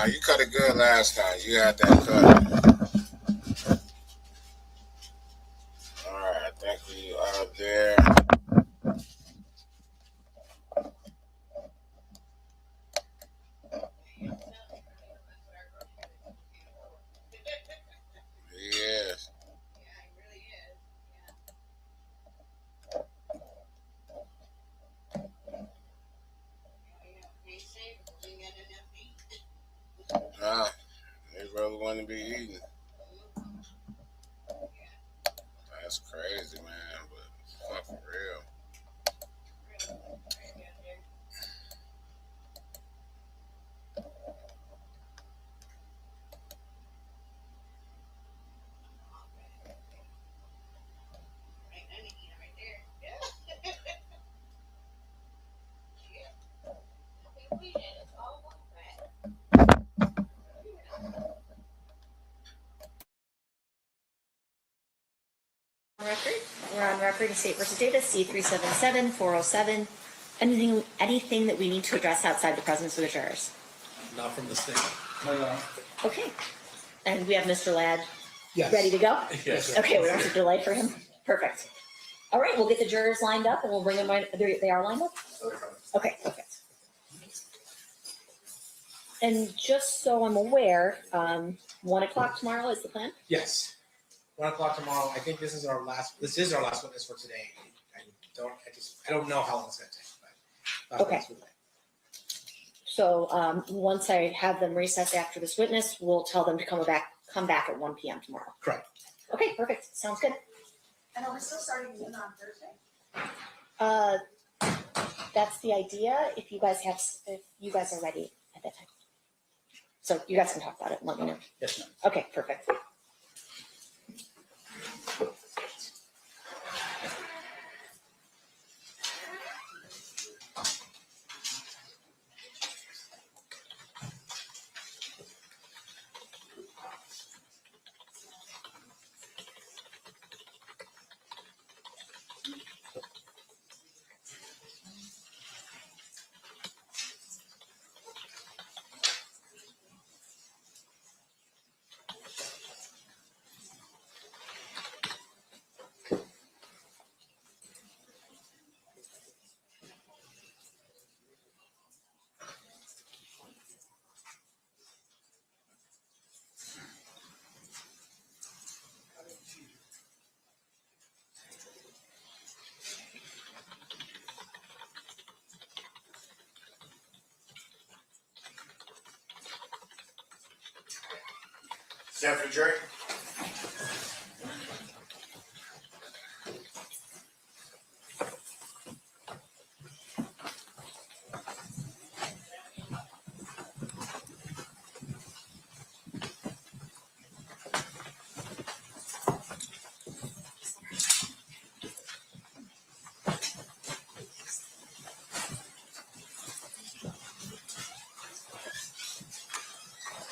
Nah, you cut it good last time. You had that cut. All right, I think we out there. Yes. Nah, they really want to be eating. That's crazy, man, but fucking real. Record. We're on record in State versus Davis, C377-407. Anything that we need to address outside the presence of the jurors? Not from the state. Okay. And we have Mr. Ladd Yes. ready to go? Yes. Okay, we don't have to delay for him. Perfect. All right, we'll get the jurors lined up and we'll bring them right. They are lined up? Okay, perfect. And just so I'm aware, 1 o'clock tomorrow is the plan? Yes. 1 o'clock tomorrow. I think this is our last witness for today. I don't know how long it's gonna take, but Okay. So once I have them recess after this witness, we'll tell them to come back at 1 p.m. tomorrow. Correct. Okay, perfect. Sounds good. And are we still starting noon on Thursday? That's the idea. If you guys are ready at that time. So you guys can talk about it and let me know. Yes, ma'am. Okay, perfect. Stand for the jury.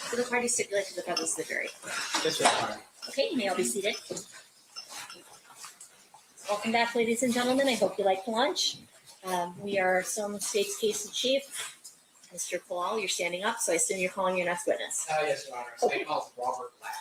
So the party stipulate to the presence of the jury. Yes, ma'am. Okay, you may all be seated. Welcome back, ladies and gentlemen. I hope you liked lunch. We are Selma State's case in chief. Mr. Palal, you're standing up, so I assume you're calling your next witness. Yes, Your Honor. His name is Robert Ladd.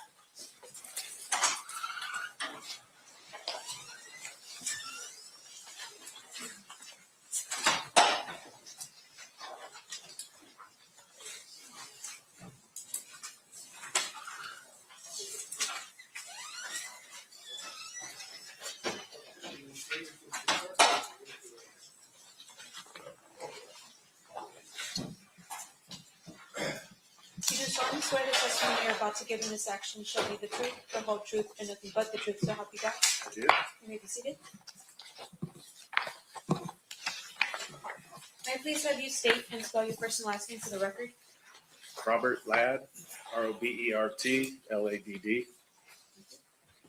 You do solemnly swear the testimony you're about to give in this action shall be the truth, the whole truth, and nothing but the truth, so help you God? I do. You may be seated. May I please have you state and spell your first and last name for the record? Robert Ladd, Robert Ladd.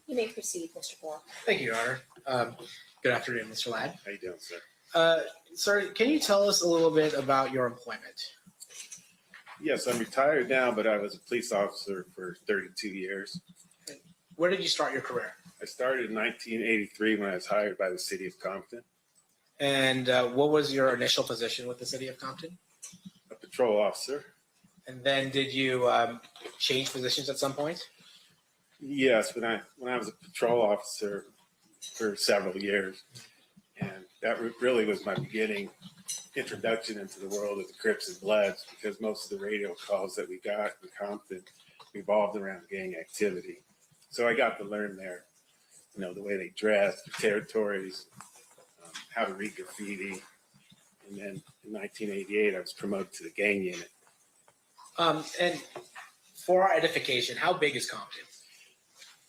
You may proceed, Mr. Palal. Thank you, Your Honor. Good afternoon, Mr. Ladd. How you doing, sir? Sir, can you tell us a little bit about your employment? Yes, I'm retired now, but I was a police officer for 32 years. Where did you start your career? I started in 1983 when I was hired by the city of Compton. And what was your initial position with the city of Compton? A patrol officer. And then did you change positions at some point? Yes, when I was a patrol officer for several years, and that really was my beginning introduction into the world of the Crips and Bloods, because most of the radio calls that we got in Compton revolved around gang activity. So I got to learn there, the way they dressed, the territories, how to read graffiti. And then in 1988, I was promoted to the gang unit. And for our edification, how big is Compton?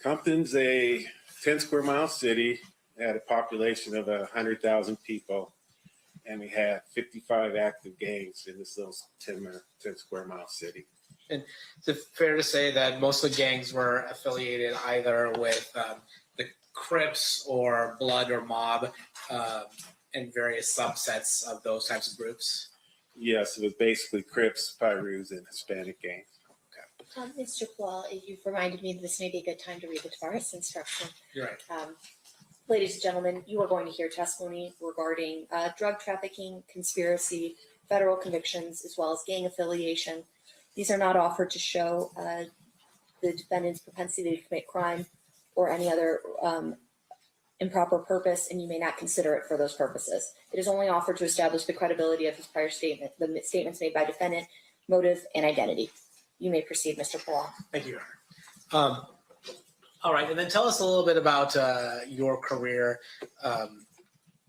Compton's a 10 square mile city. It had a population of 100,000 people, and we had 55 active gangs in this little 10 square mile city. And is it fair to say that most of the gangs were affiliated either with the Crips or Blood or Mob and various subsets of those types of groups? Yes, it was basically Crips, Pyrus, and Hispanic gangs. Mr. Palal, you've reminded me that this may be a good time to read the Taurus instruction. You're right. Ladies and gentlemen, you are going to hear testimony regarding drug trafficking, conspiracy, federal convictions, as well as gang affiliation. These are not offered to show the defendant's propensity to commit crime or any other improper purpose, and you may not consider it for those purposes. It is only offered to establish the credibility of his prior statement, the statements made by defendant, motive, and identity. You may proceed, Mr. Palal. Thank you, Your Honor. All right, and then tell us a little bit about your career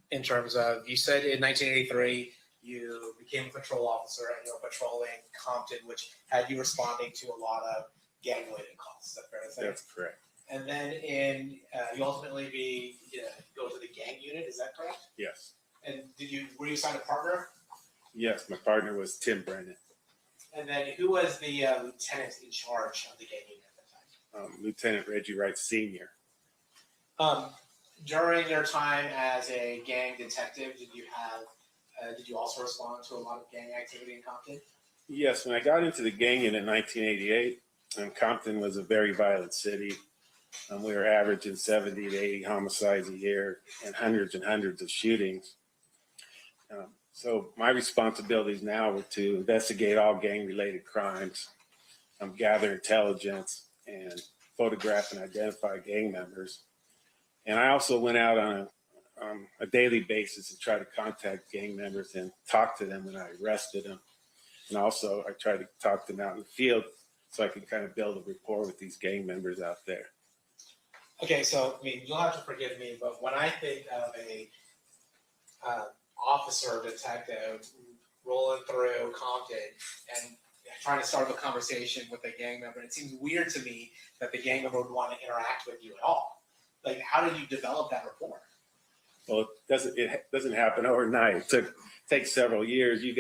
in terms of, you said in 1983 you became a patrol officer and you were patrolling Compton, which had you responding to a lot of gang-related calls. Is that fair to say? That's correct. And then you ultimately go to the gang unit. Is that correct? Yes. And were you assigned a partner? Yes, my partner was Tim Brennan. And then who was the lieutenant in charge of the gang unit at that time? Lieutenant Reggie Wright Sr. During your time as a gang detective, did you also respond to a lot of gang activity in Compton? Yes, when I got into the gang unit in 1988, Compton was a very violent city. We were averaging 70 to 80 homicides a year and hundreds of shootings. So my responsibilities now were to investigate all gang-related crimes, gather intelligence, and photograph and identify gang members. And I also went out on a daily basis to try to contact gang members and talk to them when I arrested them. And also I tried to talk to them out in the field so I could kind of build a rapport with these gang members out there. Okay, so you'll have to forgive me, but when I think of a officer or detective rolling through Compton and trying to start up a conversation with a gang member, it seems weird to me that the gang member would want to interact with you at all. Like, how did you develop that rapport? Well, it doesn't happen overnight. It takes several years. You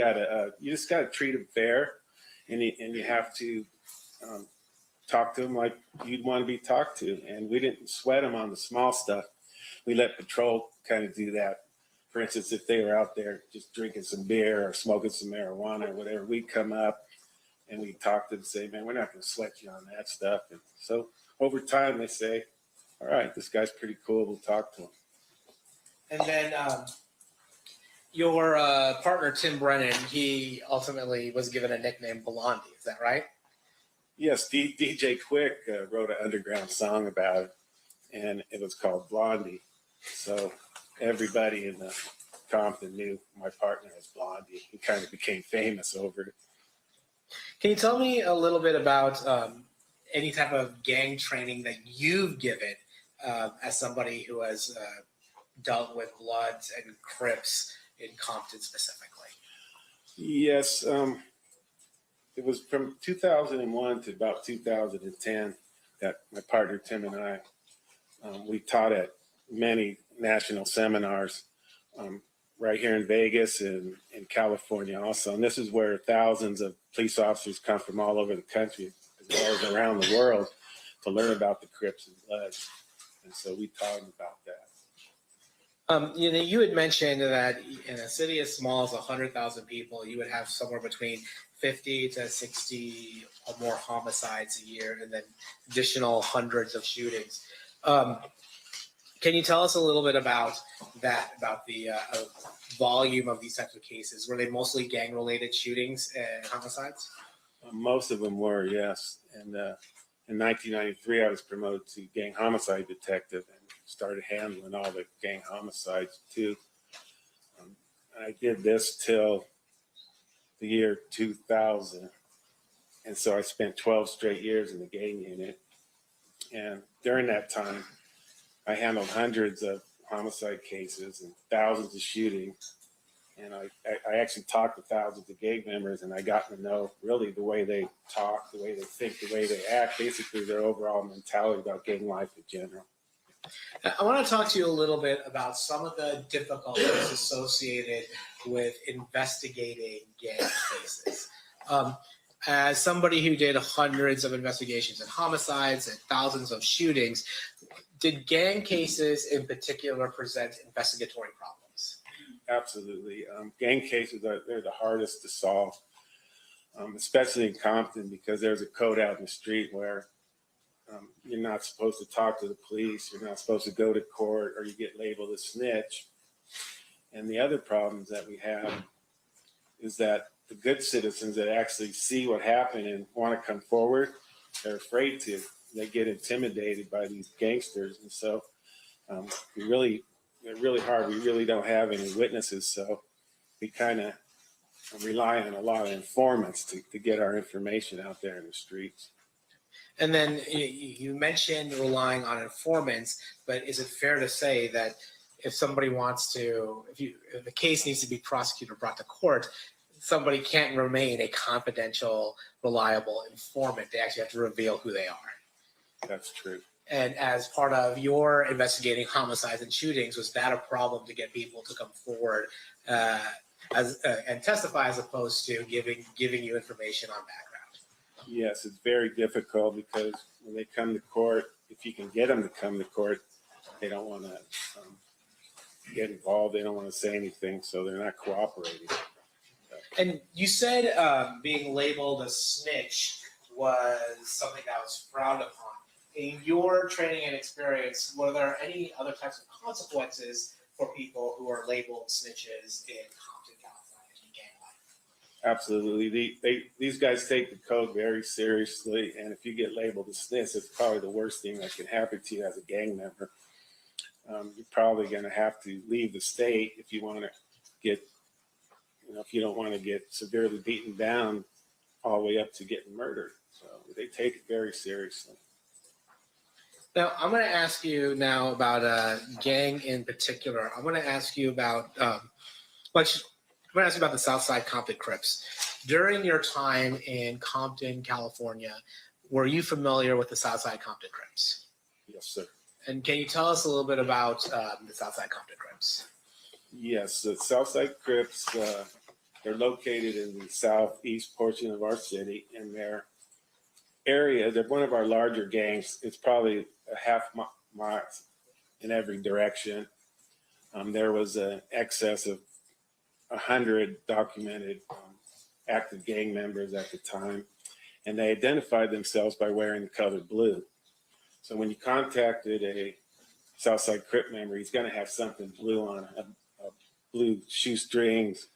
just gotta treat them fair, and you have to talk to them like you'd want to be talked to. And we didn't sweat them on the small stuff. We let patrol kind of do that. For instance, if they were out there just drinking some beer or smoking some marijuana or whatever, we'd come up and we'd talk to them and say, man, we're not going to sweat you on that stuff. And so over time, they say, all right, this guy's pretty cool. We'll talk to him. And then your partner, Tim Brennan, he ultimately was given a nickname Blondie. Is that right? Yes, DJ Quick wrote an underground song about it, and it was called Blondie. So everybody in the Compton knew my partner as Blondie. He kind of became famous over it. Can you tell me a little bit about any type of gang training that you've given as somebody who has dealt with Bloods and Crips in Compton specifically? Yes, it was from 2001 to about 2010 that my partner Tim and I, we taught at many national seminars right here in Vegas and in California also. And this is where thousands of police officers come from all over the country as well as around the world to learn about the Crips and Bloods. And so we taught them about that. You had mentioned that in a city as small as 100,000 people, you would have somewhere between 50 to 60 or more homicides a year, and then additional hundreds of shootings. Can you tell us a little bit about that, about the volume of these types of cases? Were they mostly gang-related shootings and homicides? Most of them were, yes. And in 1993, I was promoted to gang homicide detective and started handling all the gang homicides too. I did this till the year 2000. And so I spent 12 straight years in the gang unit. And during that time, I handled hundreds of homicide cases and thousands of shootings. And I actually talked to thousands of gang members, and I got to know really the way they talk, the way they think, the way they act, basically their overall mentality about gang life in general. I want to talk to you a little bit about some of the difficulties associated with investigating gang cases. As somebody who did hundreds of investigations and homicides and thousands of shootings, did gang cases in particular present investigatory problems? Absolutely. Gang cases, they're the hardest to solve, especially in Compton, because there's a code out in the street where you're not supposed to talk to the police, you're not supposed to go to court, or you get labeled a snitch. And the other problems that we have is that the good citizens that actually see what happened and want to come forward, they're afraid to. They get intimidated by these gangsters. And so they're really hard. We really don't have any witnesses. So we kind of rely on a lot of informants to get our information out there in the streets. And then you mentioned relying on informants, but is it fair to say that if somebody wants to, if the case needs to be prosecuted or brought to court, somebody can't remain a confidential, reliable informant? They actually have to reveal who they are. That's true. And as part of your investigating homicides and shootings, was that a problem to get people to come forward and testify as opposed to giving you information on background? Yes, it's very difficult because when they come to court, if you can get them to come to court, they don't want to get involved. They don't want to say anything, so they're not cooperating. And you said being labeled a snitch was something that was frowned upon. In your training and experience, were there any other types of consequences for people who are labeled snitches in Compton, California, in gang life? Absolutely. These guys take the code very seriously, and if you get labeled a snitch, it's probably the worst thing that can happen to you as a gang member. You're probably going to have to leave the state if you want to get, if you don't want to get severely beaten down all the way up to getting murdered. So they take it very seriously. Now, I'm going to ask you now about a gang in particular. I'm going to ask you about the Southside Compton Crips. During your time in Compton, California, were you familiar with the Southside Compton Crips? Yes, sir. And can you tell us a little bit about the Southside Compton Crips? Yes, the Southside Crips, they're located in the southeast portion of our city, and their area, they're one of our larger gangs. It's probably a half mile in every direction. There was an excess of 100 documented active gang members at the time, and they identified themselves by wearing the color blue. So when you contacted a Southside Crip member, he's going to have something blue on, a blue shoestrings,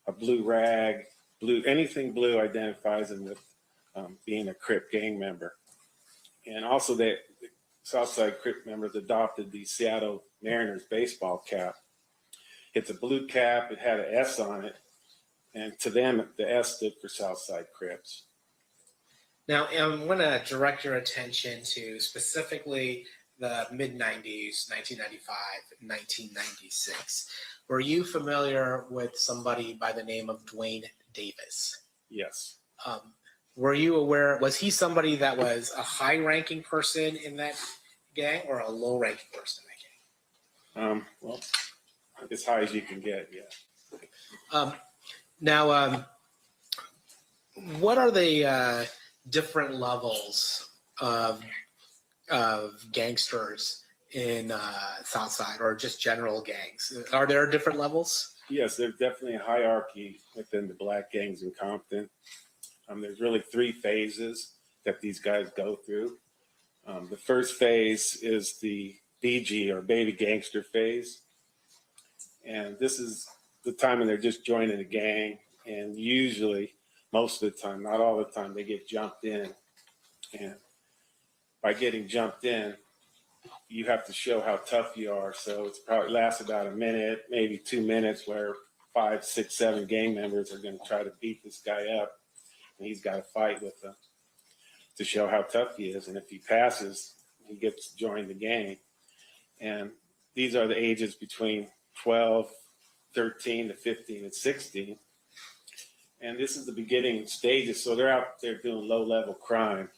a blue rag, anything blue identifies him with being a Crip gang member. And also the Southside Crip members adopted the Seattle Mariners baseball cap. It's a blue cap, it had an S on it, and to them, the S stood for Southside Crips. Now, I'm going to direct your attention to specifically the mid-90s, 1995, 1996. Were you familiar with somebody by the name of Dwayne Davis? Yes. Were you aware, was he somebody that was a high-ranking person in that gang or a low-ranking person in that gang? Well, as high as you can get, yeah. Now, what are the different levels of gangsters in Southside or just general gangs? Are there different levels? Yes, there's definitely a hierarchy within the black gangs in Compton. There's really 3 phases that these guys go through. The first phase is the BG or baby gangster phase. And this is the time when they're just joining a gang. And usually most of the time, not all the time, they get jumped in. And by getting jumped in, you have to show how tough you are. So it's probably lasts about a minute, maybe 2 minutes, where 5, 6, 7 gang members are going to try to beat this guy up, and he's got to fight with them to show how tough he is. And if he passes, he gets to join the gang. And these are the ages between 12, 13 to 15 and 16. And this is the beginning stages. So they're out there doing low-level crime,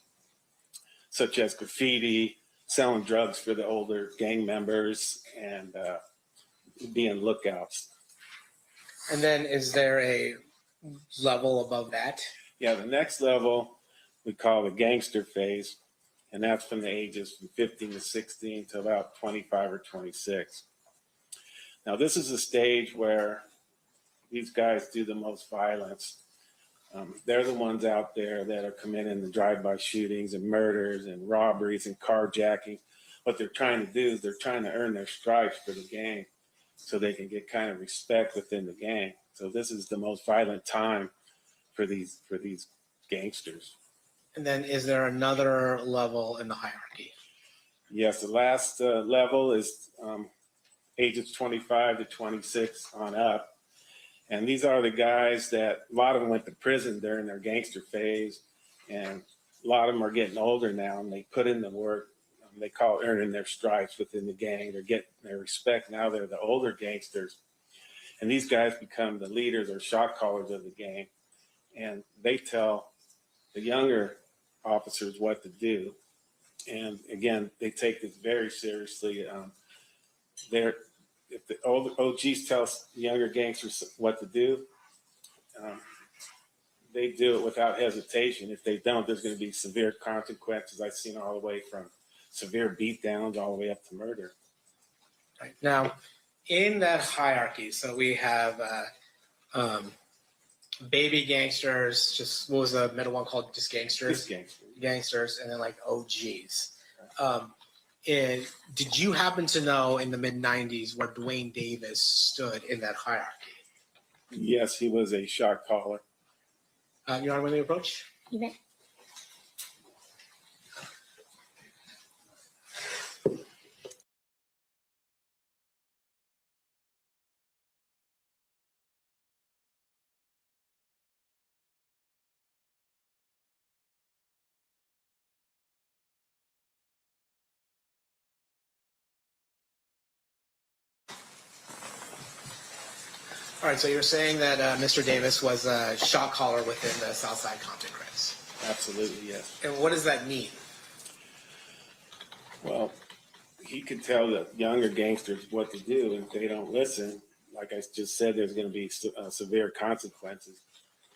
such as graffiti, selling drugs for the older gang members, and being lookouts. And then is there a level above that? Yeah, the next level we call the gangster phase, and that's from the ages from 15 to 16 to about 25 or 26. Now, this is a stage where these guys do the most violence. They're the ones out there that are committing the drive-by shootings and murders and robberies and carjacking. What they're trying to do is they're trying to earn their stripes for the gang so they can get kind of respect within the gang. So this is the most violent time for these gangsters. And then is there another level in the hierarchy? Yes, the last level is ages 25 to 26 on up. And these are the guys that a lot of them went to prison during their gangster phase. And a lot of them are getting older now, and they put in the work. They call it earning their stripes within the gang. They're getting their respect. Now they're the older gangsters. And these guys become the leaders or shot callers of the gang. And they tell the younger officers what to do. And again, they take this very seriously. If the older OGs tell the younger gangsters what to do, they do it without hesitation. If they don't, there's going to be severe consequences. I've seen all the way from severe beatdowns all the way up to murder. Right. Now, in that hierarchy, so we have baby gangsters, just what was the middle one called? Just gangsters? Just Gangsters, and then like OGs. Did you happen to know in the mid-90s where Dwayne Davis stood in that hierarchy? Yes, he was a shot caller. Your Honor, when they approach? You may. All right, so you're saying that Mr. Davis was a shot caller within the Southside Compton Crips. Absolutely, yes. And what does that mean? Well, he could tell the younger gangsters what to do, and if they don't listen, like I just said, there's going to be severe consequences.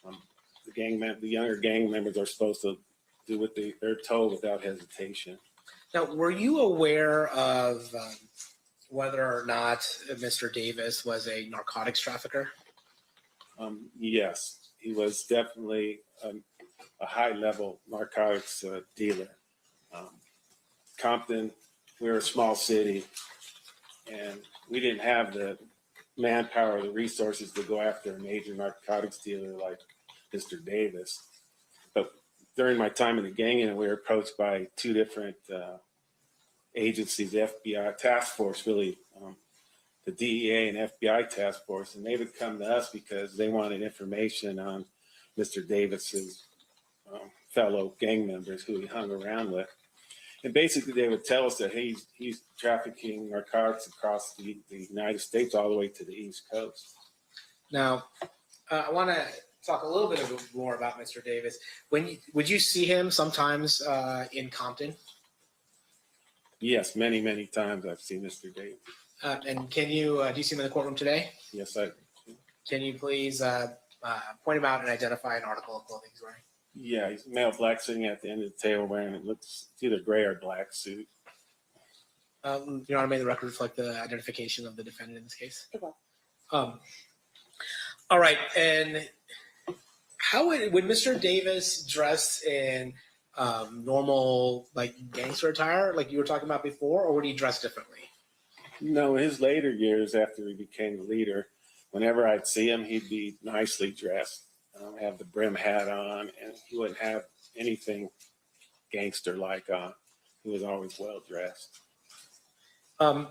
The younger gang members are supposed to do what they're told without hesitation. Now, were you aware of whether or not Mr. Davis was a narcotics trafficker? Yes, he was definitely a high-level narcotics dealer. Compton, we're a small city, and we didn't have the manpower or the resources to go after a major narcotics dealer like Mr. Davis. But during my time in the gang unit, we were approached by 2 different agencies, the FBI task force, really, the DEA and FBI task force, and they would come to us because they wanted information on Mr. Davis's fellow gang members who he hung around with. And basically they would tell us that he's trafficking narcotics across the United States all the way to the East Coast. Now, I want to talk a little bit more about Mr. Davis. Would you see him sometimes in Compton? Yes, many, many times I've seen Mr. Davis. And can you, do you see him in the courtroom today? Yes, I. Can you please point him out and identify an article of clothing he's wearing? Yeah, he's male black sitting at the end of the table wearing it's either gray or black suit. Your Honor, may the record reflect the identification of the defendant in this case? It will. All right, and how would Mr. Davis dress in normal like gangster attire like you were talking about before, or would he dress differently? No, his later years after he became the leader, whenever I'd see him, he'd be nicely dressed. have the brim hat on, and he wouldn't have anything gangster-like on. He was always well-dressed. I'm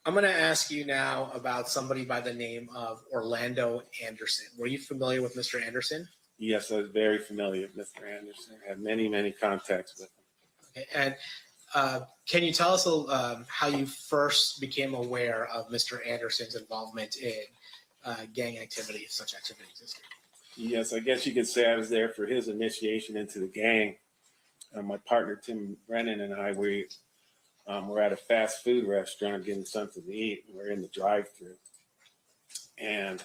going to ask you now about somebody by the name of Orlando Anderson. Were you familiar with Mr. Anderson? Yes, I was very familiar with Mr. Anderson. I had many, many contacts with him. Okay. And can you tell us how you first became aware of Mr. Anderson's involvement in gang activity, if such activity existed? Yes, I guess you could say I was there for his initiation into the gang. My partner, Tim Brennan, and I, we were at a fast food restaurant getting something to eat. We're in the drive-thru. And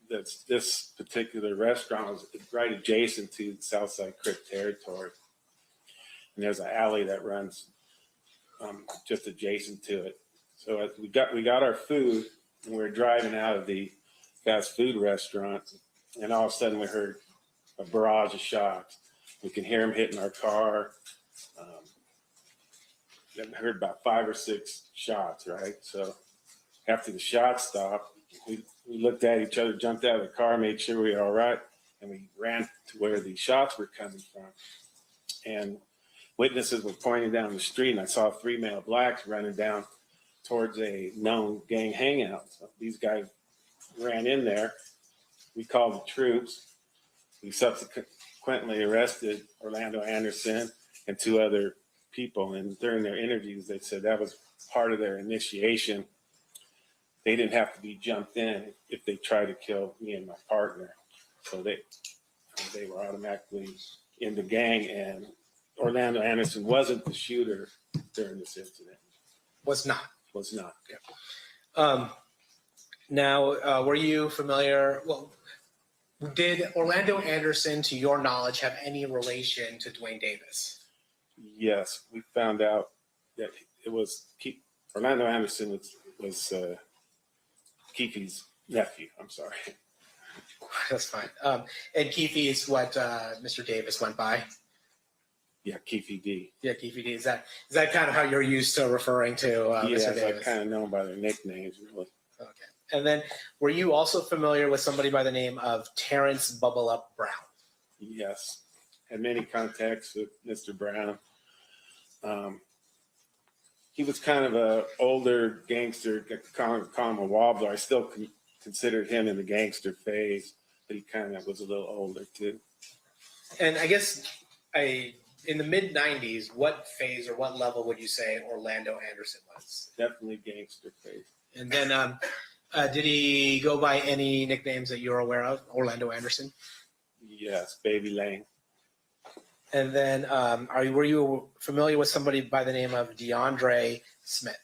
this particular restaurant was right adjacent to Southside Crip territory. And there's an alley that runs just adjacent to it. So as we got our food, and we were driving out of the fast food restaurant, and all of a sudden we heard a barrage of shots. We can hear them hitting our car. Then we heard about 5 or 6 shots, right? So after the shots stopped, we looked at each other, jumped out of the car, made sure we were all right, and we ran to where the shots were coming from. And witnesses were pointing down the street, and I saw 3 male blacks running down towards a known gang hangout. So these guys ran in there. We called the troops. We subsequently arrested Orlando Anderson and 2 other people. And during their interviews, they said that was part of their initiation. They didn't have to be jumped in if they tried to kill me and my partner. So they were automatically in the gang, and Orlando Anderson wasn't the shooter during this incident. Was not. Was not. Now, were you familiar? Well, did Orlando Anderson, to your knowledge, have any relation to Dwayne Davis? Yes, we found out that it was Orlando Anderson was Keefe's nephew. I'm sorry. That's fine. And Keefe is what Mr. Davis went by. Yeah, Keefe D. Yeah, Keefe D. Is that kind of how you're used to referring to Mr. Yes, Davis? I kind of know them by their nicknames, really. Okay. And then, were you also familiar with somebody by the name of Terrence Bubble Up Brown? Yes, had many contacts with Mr. Brown. He was kind of an older gangster, call him a wobbler. I still considered him in the gangster phase, but he kind of was a little older too. And I guess in the mid-'90s, what phase or what level would you say Orlando Anderson was? Definitely gangster phase. And then, did he go by any nicknames that you're aware of, Orlando Anderson? Yes, Baby Lane. And then, were you familiar with somebody by the name of DeAndre Smith?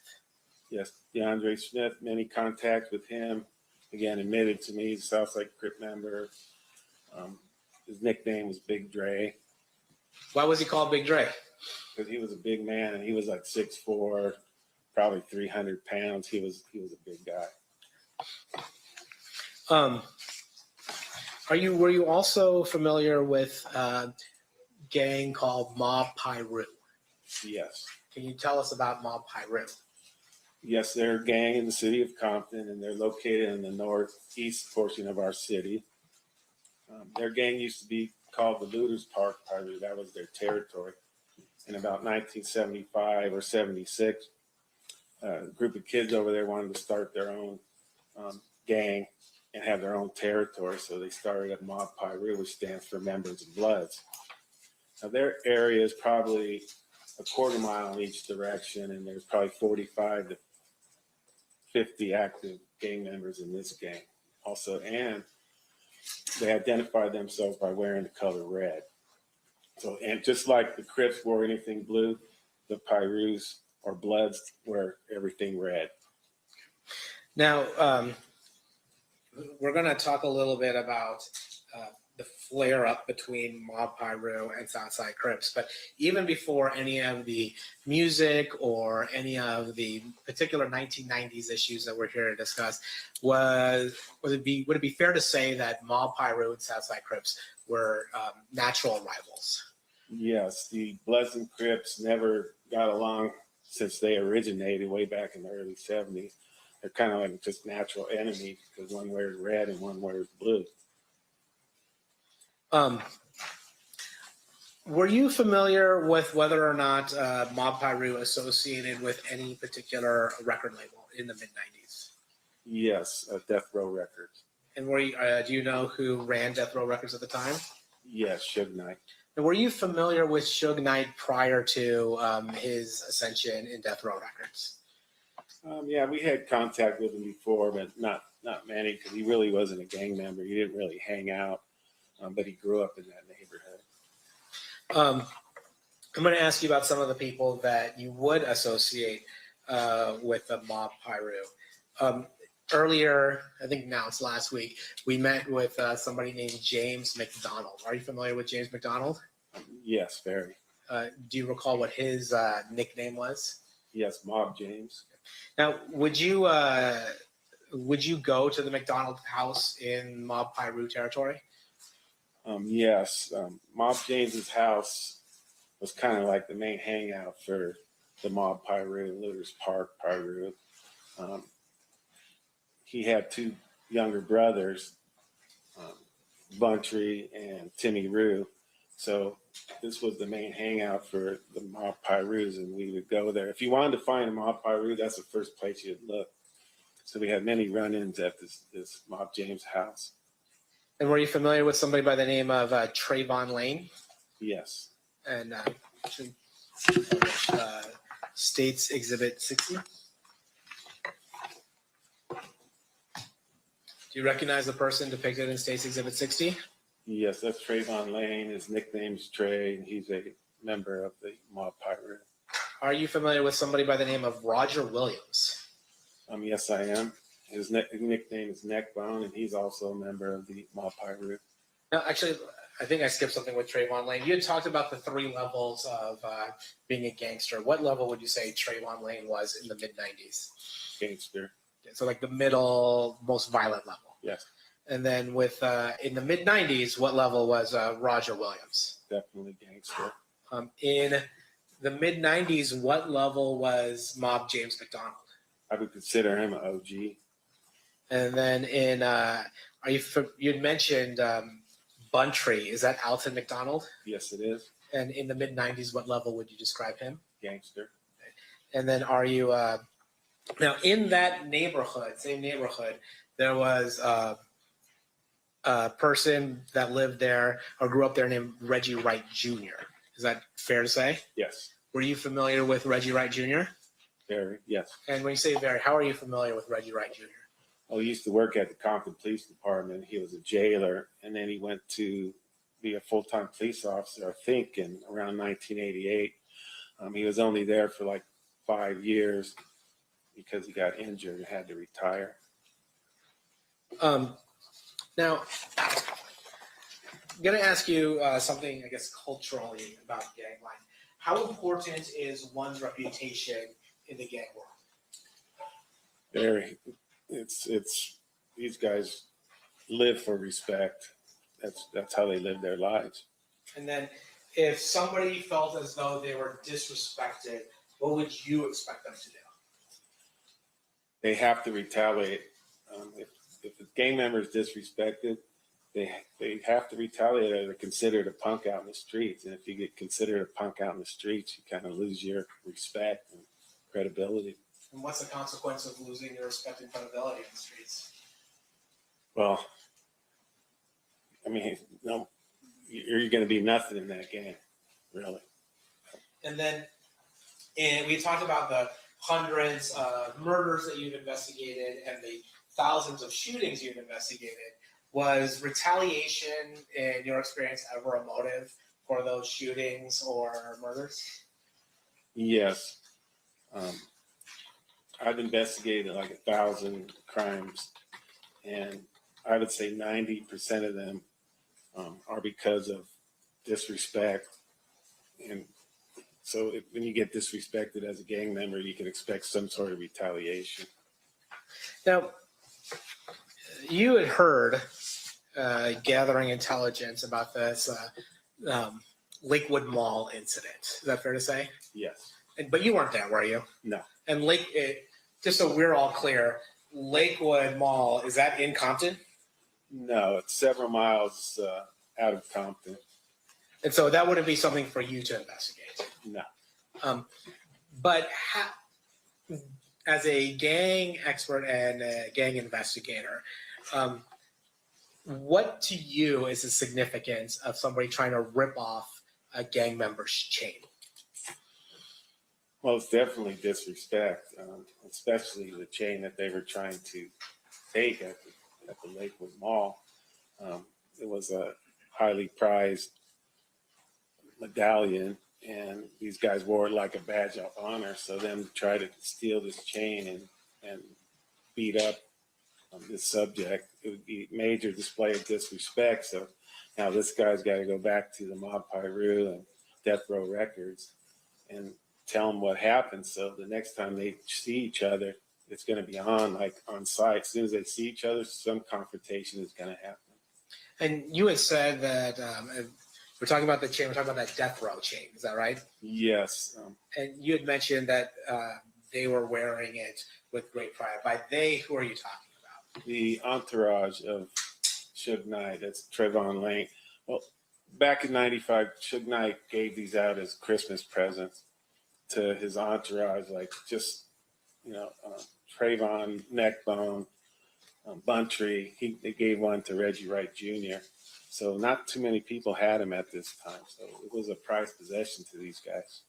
Yes, DeAndre Smith, many contacts with him. Again, admitted to me, he's a Southside Crip member. His nickname was Big Dre. Why was he called Big Dre? Because he was a big man, and he was like 6'4", probably 300 pounds. He was a big guy. Were you also familiar with a gang called Mob Piru? Yes. Can you tell us about Mob Piru? Yes, they're a gang in the city of Compton, and they're located in the northeast portion of our city. Their gang used to be called the Looters Park Piru. That was their territory. In about 1975 or 76, a group of kids over there wanted to start their own gang and have their own territory, so they started at Mob Piru, which stands for Members of Bloods. Now, their area is probably a quarter mile in each direction, and there's probably 45 to 50 active gang members in this gang also, and they identify themselves by wearing the color red. So, and just like the Crips wore anything blue, the Pirus or Bloods wear everything red. Now, we're going to talk a little bit about the flare-up between Mob Piru and Southside Crips, but even before any of the music or any of the particular 1990s issues that we're here to discuss, would it be fair to say that Mob Piru and Southside Crips were natural rivals? Yes, the Bloods and Crips never got along since they originated way back in the early 70s. They're kind of like just natural enemies because one wears red and one wears blue. Were you familiar with whether or not Mob Piru associated with any particular record label in the mid-90s? Yes, Death Row Records. And were you, do you know who ran Death Row Records at the time? Yes, Suge Knight. And were you familiar with Suge Knight prior to his ascension in Death Row Records? Yeah, we had contact with him before, but not many, because he really wasn't a gang member. He didn't really hang out, but he grew up in that neighborhood. I'm going to ask you about some of the people that you would associate with the Mob Piru. Earlier, I think now it's last week, we met with somebody named James McDonald. Are you familiar with James McDonald? Yes, very. Do you recall what his nickname was? Yes, Mob James. Now, would you go to the McDonald house in Mob Piru territory? Yes, Mob James's house was kind of like the main hangout for the Mob Piru, Looters Park Piru. He had two younger brothers, Buntry and Timmy Rue. So this was the main hangout for the Mob Pirus, and we would go there. If you wanted to find a Mob Piru, that's the first place you'd look. So we had many run-ins at this Mob James house. And were you familiar with somebody by the name of Trayvon Lane? Yes. And States Exhibit 60? Do you recognize the person depicted in States Exhibit 60? Yes, that's Trayvon Lane. His nickname's Trey, and he's a member of the Mob Piru. Are you familiar with somebody by the name of Roger Williams? Yes, I am. His nickname is Neckbone, and he's also a member of the Mob Piru. No, actually, I think I skipped something with Trayvon Lane. You had talked about the 3 levels of being a gangster. What level would you say Trayvon Lane was in the mid-90s? Gangster. So like the middle, most violent level. Yes, And then with in the mid-90s, what level was Roger Williams? definitely gangster. In the mid-90s, what level was Mob James McDonald? I would consider him an OG. And then in, you'd mentioned Buntry. Is that Alton McDonald? Yes, it is. And in the mid-90s, what level would you describe him? Gangster. And then are you, now in that neighborhood, same neighborhood, there was a person that lived there or grew up there named Reggie Wright Jr. Is that fair to say? Yes, Were you familiar with Reggie Wright Jr.? very. Yes. And when you say very, how are you familiar with Reggie Wright Jr.? Oh, he used to work at the Compton Police Department. He was a jailer, and then he went to be a full-time police officer, I think, in around 1988. He was only there for like 5 years because he got injured and had to retire. Now, I'm going to ask you something, I guess, culturally about gang life. How important is one's reputation in the gang world? Very. It's these guys live for respect. That's how they live their lives. And then if somebody felt as though they were disrespected, what would you expect them to do? They have to retaliate. If a gang member is disrespected, they have to retaliate, or they're considered a punk out in the streets. And if you get considered a punk out in the streets, you kind of lose your respect and credibility. And what's the consequence of losing your respect and credibility in the streets? Well, I mean, no, you're going to be nothing in that game, really. And then we talked about the hundreds of murders that you've investigated and the thousands of shootings you've investigated. Was retaliation, in your experience, ever a motive for those shootings or murders? Yes. I've investigated like 1,000 crimes, and I would say 90% of them are because of disrespect. And so when you get disrespected as a gang member, you can expect some sort of retaliation. Now, you had heard gathering intelligence about this Lakewood Mall incident. Is that fair to say? Yes. But you weren't there, were you? No. And just so we're all clear, Lakewood Mall, is that in Compton? No, it's several miles out of Compton. And so that wouldn't be something for you to investigate. No. But as a gang expert and a gang investigator, what to you is the significance of somebody trying to rip off a gang member's chain? Well, it's definitely disrespect, especially the chain that they were trying to take at the Lakewood Mall. It was a highly prized medallion, and these guys wore it like a badge of honor. So them to try to steal this chain and beat up this subject, it would be a major display of disrespect. So now this guy's got to go back to the Mob Piru and Death Row Records and tell them what happened. So the next time they see each other, it's going to be on site. As soon as they see each other, some confrontation is going to happen. And you had said that we're talking about the chain, we're talking about that Death Row chain. Is that right? Yes. And you had mentioned that they were wearing it with great pride. By they, who are you talking about? The entourage of Suge Knight, that's Trayvon Lane. Well, back in '95, Suge Knight gave these out as Christmas presents to his entourage, like just, Trayvon, Neckbone, Buntree. They gave one to Reggie Wright Jr. So not too many people had him at this time. So it was a prized possession to these guys.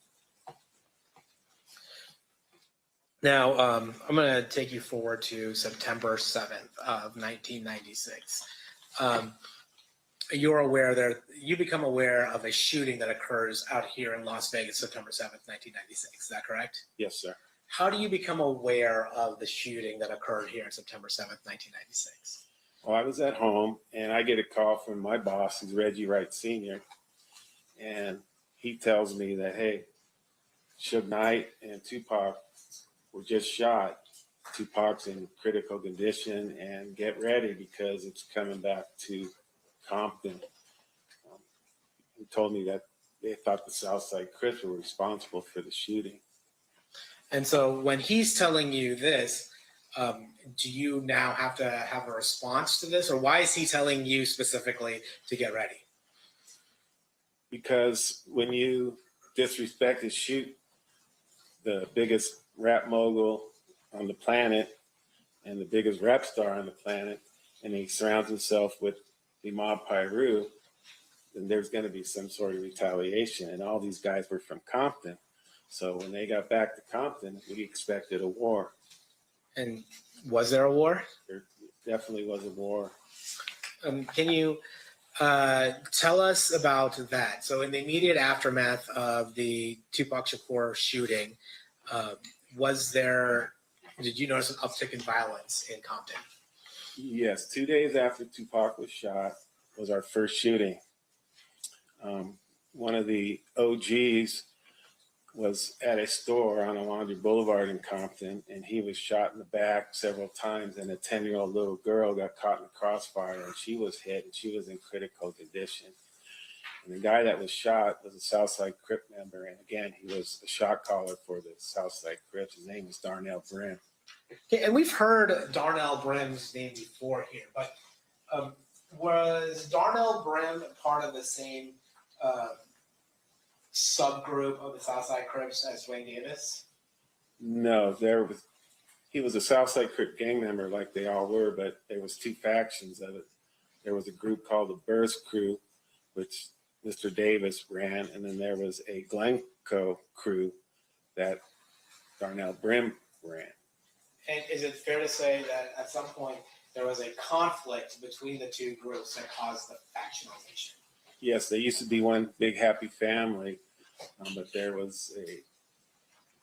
Now, I'm going to take you forward to September 7th of 1996. You become aware of a shooting that occurs out here in Las Vegas, September 7th, 1996. Is that correct? Yes, sir. How do you become aware of the shooting that occurred here on September 7th, 1996? Well, I was at home, and I get a call from my boss, who's Reggie Wright Sr., and he tells me that, hey, Suge Knight and Tupac were just shot. Tupac's in critical condition, and get ready because it's coming back to Compton. He told me that they thought the Southside Crips were responsible for the shooting. And so when he's telling you this, do you now have to have a response to this? Or why is he telling you specifically to get ready? Because when you disrespect and shoot the biggest rap mogul on the planet and the biggest rap star on the planet, and he surrounds himself with the Mob Piru, then there's going to be some sort of retaliation. And all these guys were from Compton. So when they got back to Compton, we expected a war. And was there a war? There definitely was a war. Can you tell us about that? So in the immediate aftermath of the Tupac Shakur shooting, did you notice an uptick in violence in Compton? Yes, 2 days after Tupac was shot was our first shooting. One of the OGs was at a store on Alondra Boulevard in Compton, and he was shot in the back several times, and a 10-year-old little girl got caught in the crossfire, and she was hit, and she was in critical condition. And the guy that was shot was a Southside Crip member, and again, he was a shot caller for the Southside Crips. His name was Darnell Brim. Okay, and we've heard Darnell Brim's name before here, but was Darnell Brim part of the same subgroup of the Southside Crips as Dwayne Davis? No, he was a Southside Crip gang member like they all were, but there was two factions of it. There was a group called the Burst Crew, which Mr. Davis ran, and then there was a Glencoe crew that Darnell Brim ran. And is it fair to say that at some point there was a conflict between the two groups that caused the factionalization? Yes, they used to be one big happy family, but there was a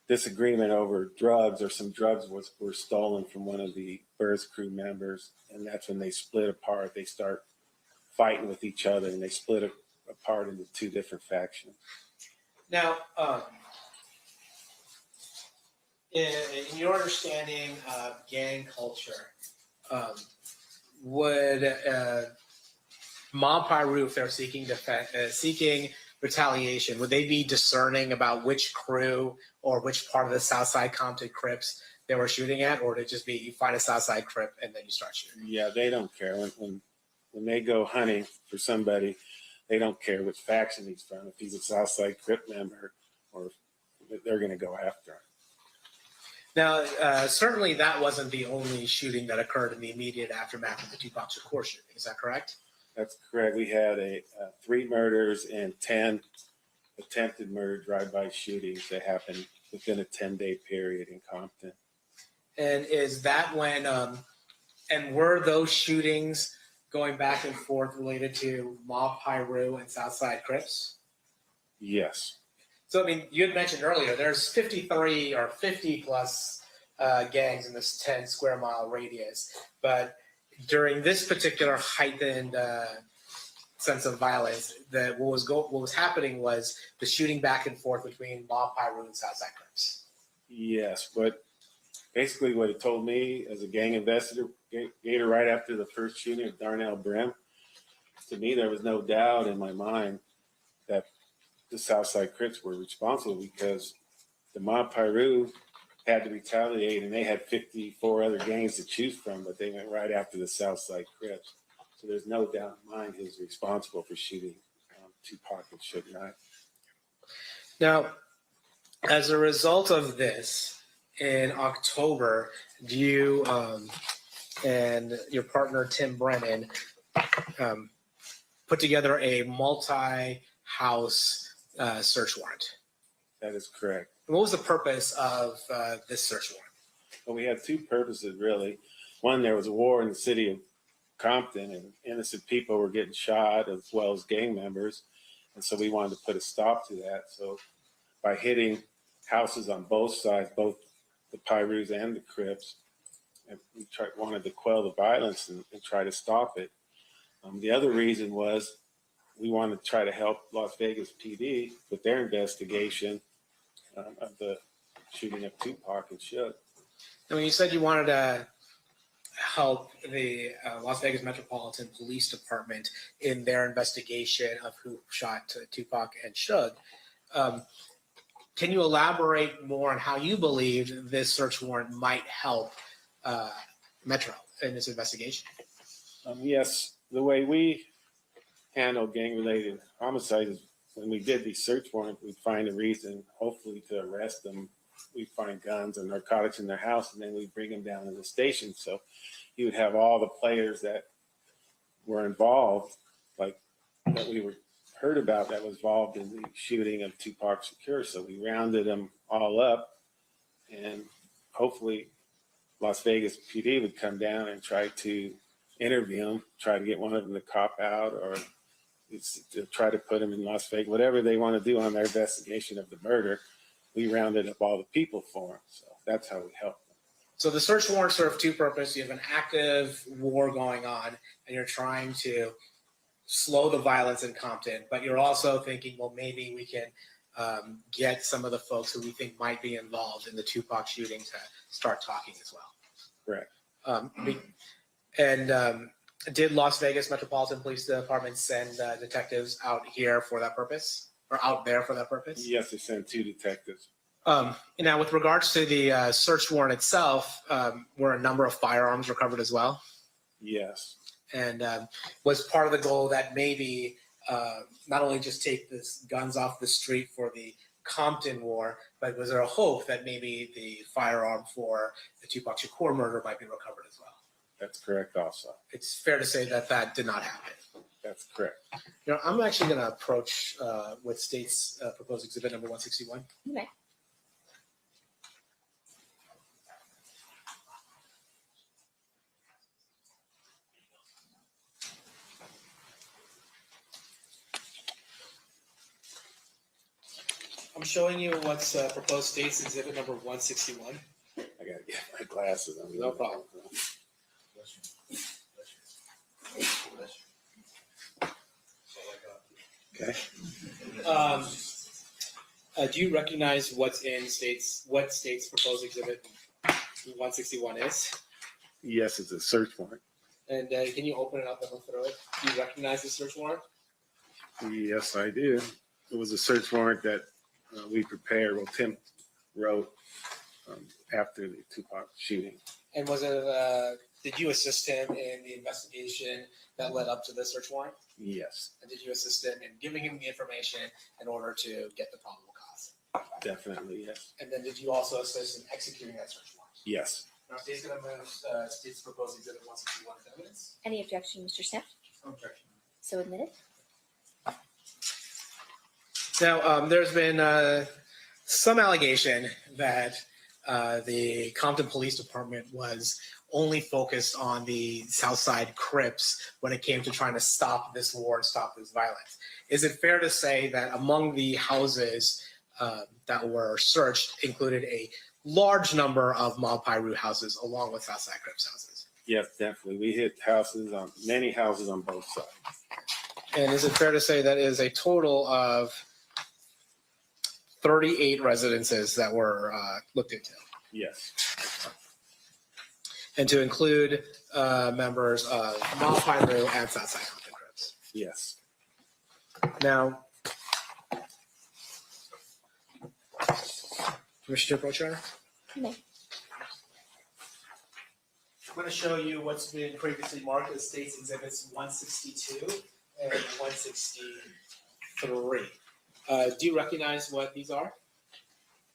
disagreement over drugs, or some drugs were stolen from one of the Burst Crew members, and that's when they split apart. They start fighting with each other, and they split apart into two different factions. Now, in your understanding of gang culture, would Mob Piru, if they're seeking retaliation, would they be discerning about which crew or which part of the Southside Compton Crips they were shooting at, or would it just be you find a Southside Crip and then you start shooting? Yeah, they don't care. When they go hunting for somebody, they don't care which faction he's from. If he's a Southside Crip member, or they're going to go after him. Now, certainly that wasn't the only shooting that occurred in the immediate aftermath of the Tupac Shakur shooting. Is that correct? That's correct. We had 3 murders and 10 attempted murder drive-by shootings that happened within a 10-day period in Compton. And is that when, and were those shootings going back and forth related to Mob Piru and Southside Crips? Yes. So, I mean, you had mentioned earlier, there's 53 or 50 plus gangs in this 10 square mile radius. But during this particular heightened sense of violence, what was happening was the shooting back and forth between Mob Piru and Southside Crips. Yes, but basically what it told me as a gang investigator right after the first shooting of Darnell Brim, to me there was no doubt in my mind that the Southside Crips were responsible, because the Mob Piru had to retaliate, and they had 54 other gangs to choose from, but they went right after the Southside Crips. So there's no doubt in mind who's responsible for shooting Tupac and Suge Knight. Now, as a result of this, in October, you and your partner Tim Brennan put together a multi-house search warrant. That is correct. And what was the purpose of this search warrant? Well, we had 2 purposes, really. One, there was a war in the city of Compton, and innocent people were getting shot, as well as gang members. And so we wanted to put a stop to that. So by hitting houses on both sides, both the Pirus and the Crips, and we wanted to quell the violence and try to stop it. The other reason was we wanted to try to help Las Vegas PD with their investigation of the shooting of Tupac and Suge. And when you said you wanted to help the Las Vegas Metropolitan Police Department in their investigation of who shot Tupac and Suge, can you elaborate more on how you believed this search warrant might help Metro in this investigation? Yes, the way we handle gang-related homicides is when we did these search warrants, we'd find a reason, hopefully, to arrest them. We'd find guns and narcotics in their house, and then we'd bring them down to the station. So you would have all the players that were involved, like that we were heard about, that was involved in the shooting of Tupac Shakur. So we rounded them all up, and hopefully Las Vegas PD would come down and try to interview them, try to get one of them to cop out, or to try to put them in Las Vegas, whatever they want to do on their investigation of the murder. We rounded up all the people for them. So that's how we help them. So the search warrant served 2 purposes. You have an active war going on, and you're trying to slow the violence in Compton, but you're also thinking, well, maybe we can get some of the folks who we think might be involved in the Tupac shooting to start talking as well. Correct. Did Las Vegas Metropolitan Police Department send detectives out here for that purpose, or out there for that purpose? Yes, they sent 2 detectives. Now, with regards to the search warrant itself, were a number of firearms recovered as well? Yes. And was part of the goal that maybe not only just take the guns off the street for the Compton war, but was there a hope that maybe the firearm for the Tupac Shakur murder might be recovered as well? That's correct also. It's fair to say that that did not happen. That's correct. You know, I'm actually going to approach with state's proposed exhibit number 161. Okay. I'm showing you what's proposed state's exhibit number 161. I got to get my glasses on. No problem. Okay. Do you recognize what's in state's proposed exhibit 161 is? Yes, it's a search warrant. And can you open it up and look through it? Do you recognize the search warrant? Yes, I do. It was a search warrant that we prepared. Well, Tim wrote after the Tupac shooting. And was it Did you assist him in the investigation that led up to the search warrant? Yes, And did you assist him in giving him the information in order to get the probable cause? definitely, yes. And then did you also assist in executing that search warrant? Yes. Now, state's going to move state's proposed exhibit 161 as evidence. Any objection, Mr. Snapp? No objection. So admitted. Now, there's been some allegation that the Compton Police Department was only focused on the Southside Crips when it came to trying to stop this war and stop this violence. Is it fair to say that among the houses that were searched included a large number of Mob Piru houses along with Southside Crips houses? Yes, definitely. We hit many houses on both sides. And is it fair to say that is a total of 38 residences that were looked into? Yes. And to include members of Mob Piru and Southside Compton Crips? Yes. Now, Commissioner Procher? No. I'm going to show you what's been previously marked as State's Exhibits 162 and 163. Do you recognize what these are?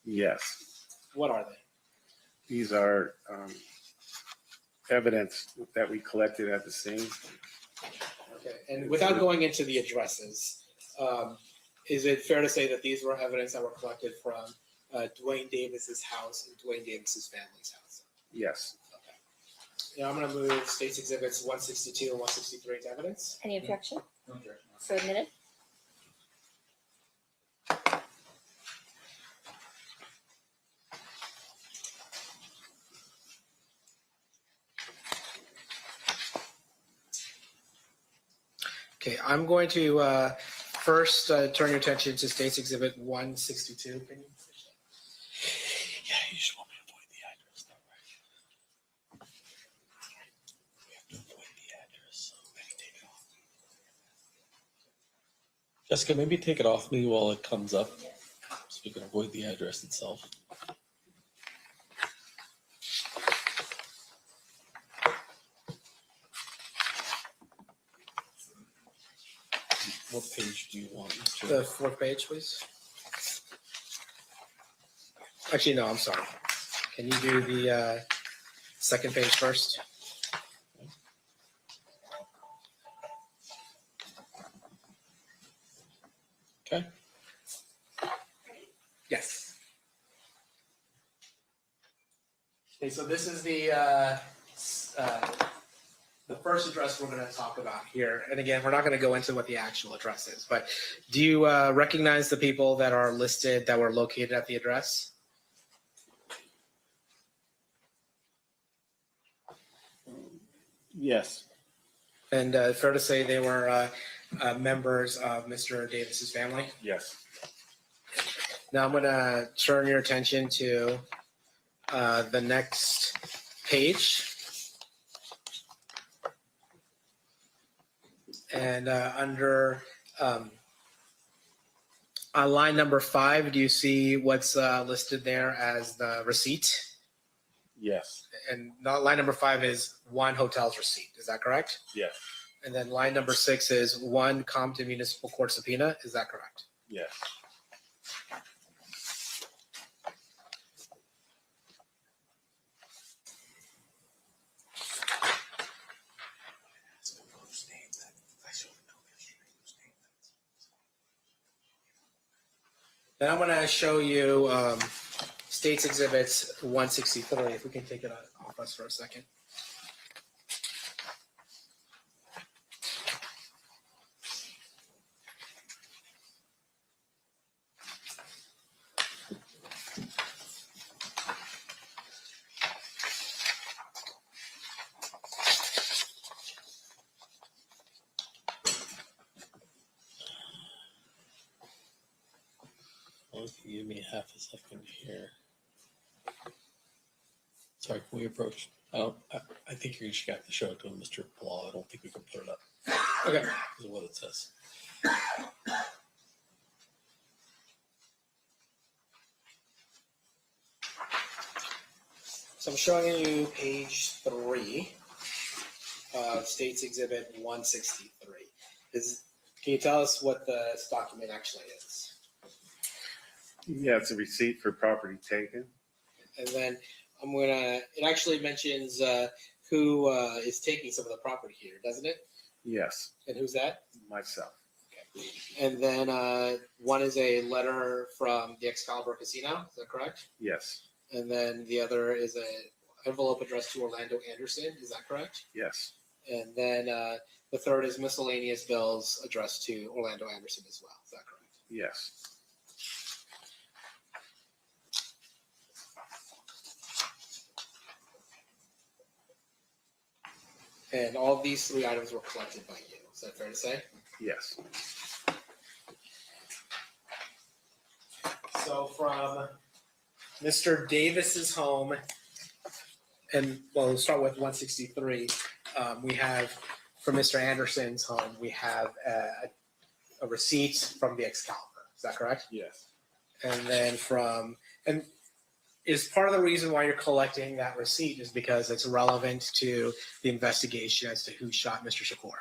Yes. What are they? These are evidence that we collected at the scene. Okay. And without going into the addresses, is it fair to say that these were evidence that were collected from Dwayne Davis's house and Dwayne Davis's family's house? Yes. Now I'm going to move State's Exhibits 162 and 163 to evidence. Any objection? No objection. So admitted. Okay, I'm going to first turn your attention to State's Exhibit 162. Can you finish that? Yeah, you just want me to avoid the address, though, right? We have to avoid the address, so maybe take it off. Jessica, maybe take it off me while it comes up, so we can avoid the address itself. What page do you want me to? The fourth page, please. Actually, no, I'm sorry. Can you do the second page first? Okay. Yes. Okay, so this is the first address we're going to talk about here. And again, we're not going to go into what the actual address is, but do you recognize the people that are listed that were located at the address? Yes. And fair to say they were members of Mr. Davis's family? Yes. Now I'm going to turn your attention to the next page. And under on line number 5, do you see what's listed there as the receipt? Yes. And line number 5 is one hotel's receipt. Is that correct? Yes. And then line number 6 is one Compton Municipal Court subpoena. Is that correct? Yes. Then I'm going to show you State's Exhibits 163. If we can take it off us for a second. Well, if you give me half a second here. Sorry, can we approach? I think you just got to show it to Mr. Blau. I don't think we can put it up. Okay. Is what it says. So I'm showing you page 3. States Exhibit 163. Can you tell us what this document actually is? Yeah, it's a receipt for property taken. And then it actually mentions who is taking some of the property here, doesn't it? Yes, And who's that? myself. And then one is a letter from the Excalibur Casino, is that correct? Yes, And then the other is an envelope addressed to Orlando Anderson, is that correct? yes, And then the third is miscellaneous bills addressed to Orlando Anderson as well, is that correct? yes. And all of these three items were collected by you, is that fair to say? Yes. So from Mr. Davis's home, and well, we'll start with 163. We have from Mr. Anderson's home, we have a receipt from the Excalibur. Is that correct? Yes. And then is part of the reason why you're collecting that receipt is because it's relevant to the investigation as to who shot Mr. Shakur.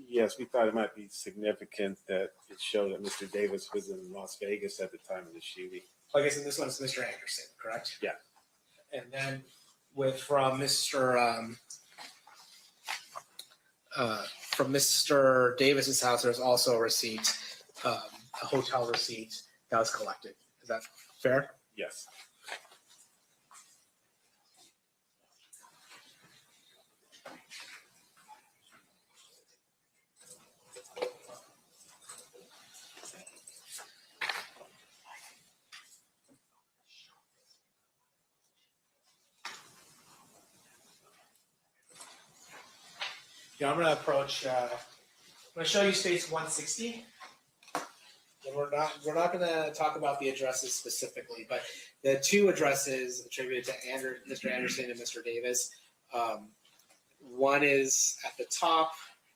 Yes, we thought it might be significant that it showed that Mr. Davis was in Las Vegas at the time of the shooting. I guess in this one it's Mr. Anderson, correct? Yeah. And then from Mr. Davis's house, there's also a receipt, a hotel receipt that was collected. Is that fair? Yes. Yeah, I'm going to approach. I'm going to show you space 160. And we're not going to talk about the addresses specifically, but the two addresses attributed to Mr. Anderson and Mr. Davis. One is at the top,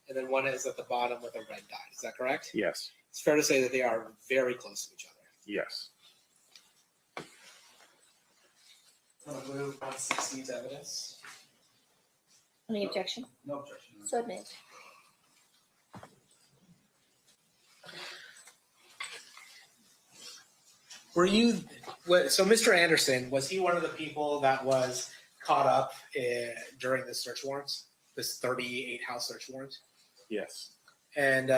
and then one is at the bottom with a red dot. Is that correct? Yes. It's fair to say that they are very close to each other. Yes. I'm going to move 160's evidence. Any objection? No objection. So admitted. So Mr. Anderson, was he one of the people that was caught up during the search warrants, this 38 house search warrant? Yes. And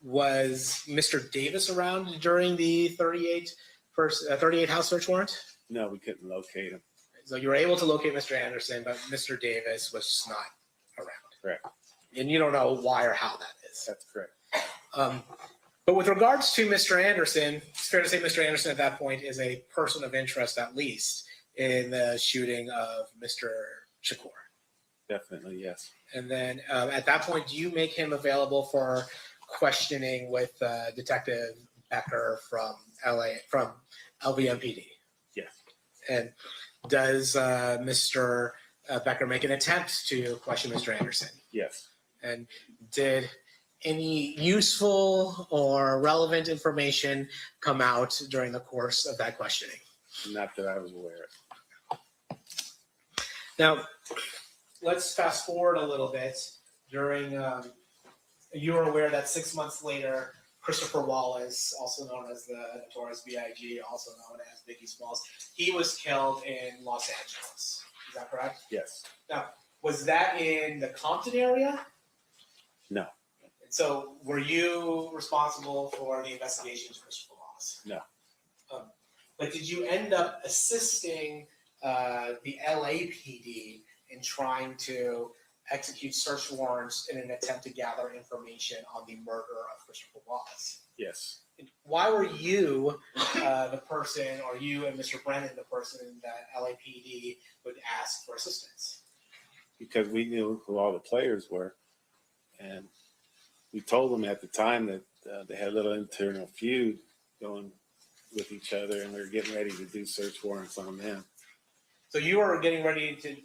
was Mr. Davis around during the 38 house search warrant? No, we couldn't locate him. So you were able to locate Mr. Anderson, but Mr. Davis was just not around. Correct. And you don't know why or how that is. That's correct. But with regards to Mr. Anderson, it's fair to say Mr. Anderson at that point is a person of interest, at least, in the shooting of Mr. Shakur. Definitely, yes. And then at that point, do you make him available for questioning with Detective Becker from LVMPD? Yes. And does Mr. Becker make an attempt to question Mr. Anderson? Yes. And did any useful or relevant information come out during the course of that questioning? Not that I was aware of. Now, let's fast forward a little bit. You were aware that 6 months later, Christopher Wallace, also known as the Notorious B.I.G, also known as Biggie Smalls, he was killed in Los Angeles. Is that correct? Yes. Now, was that in the Compton area? No. And so, were you responsible for the investigation to Christopher Wallace? No. But did you end up assisting the LAPD in trying to execute search warrants in an attempt to gather information on the murder of Christopher Wallace? Yes. Why were you the person, or you and Mr. Brennan the person that LAPD would ask for assistance? Because we knew who all the players were. And we told them at the time that they had a little internal feud going with each other, and we were getting ready to do search warrants on them. So you were getting ready to,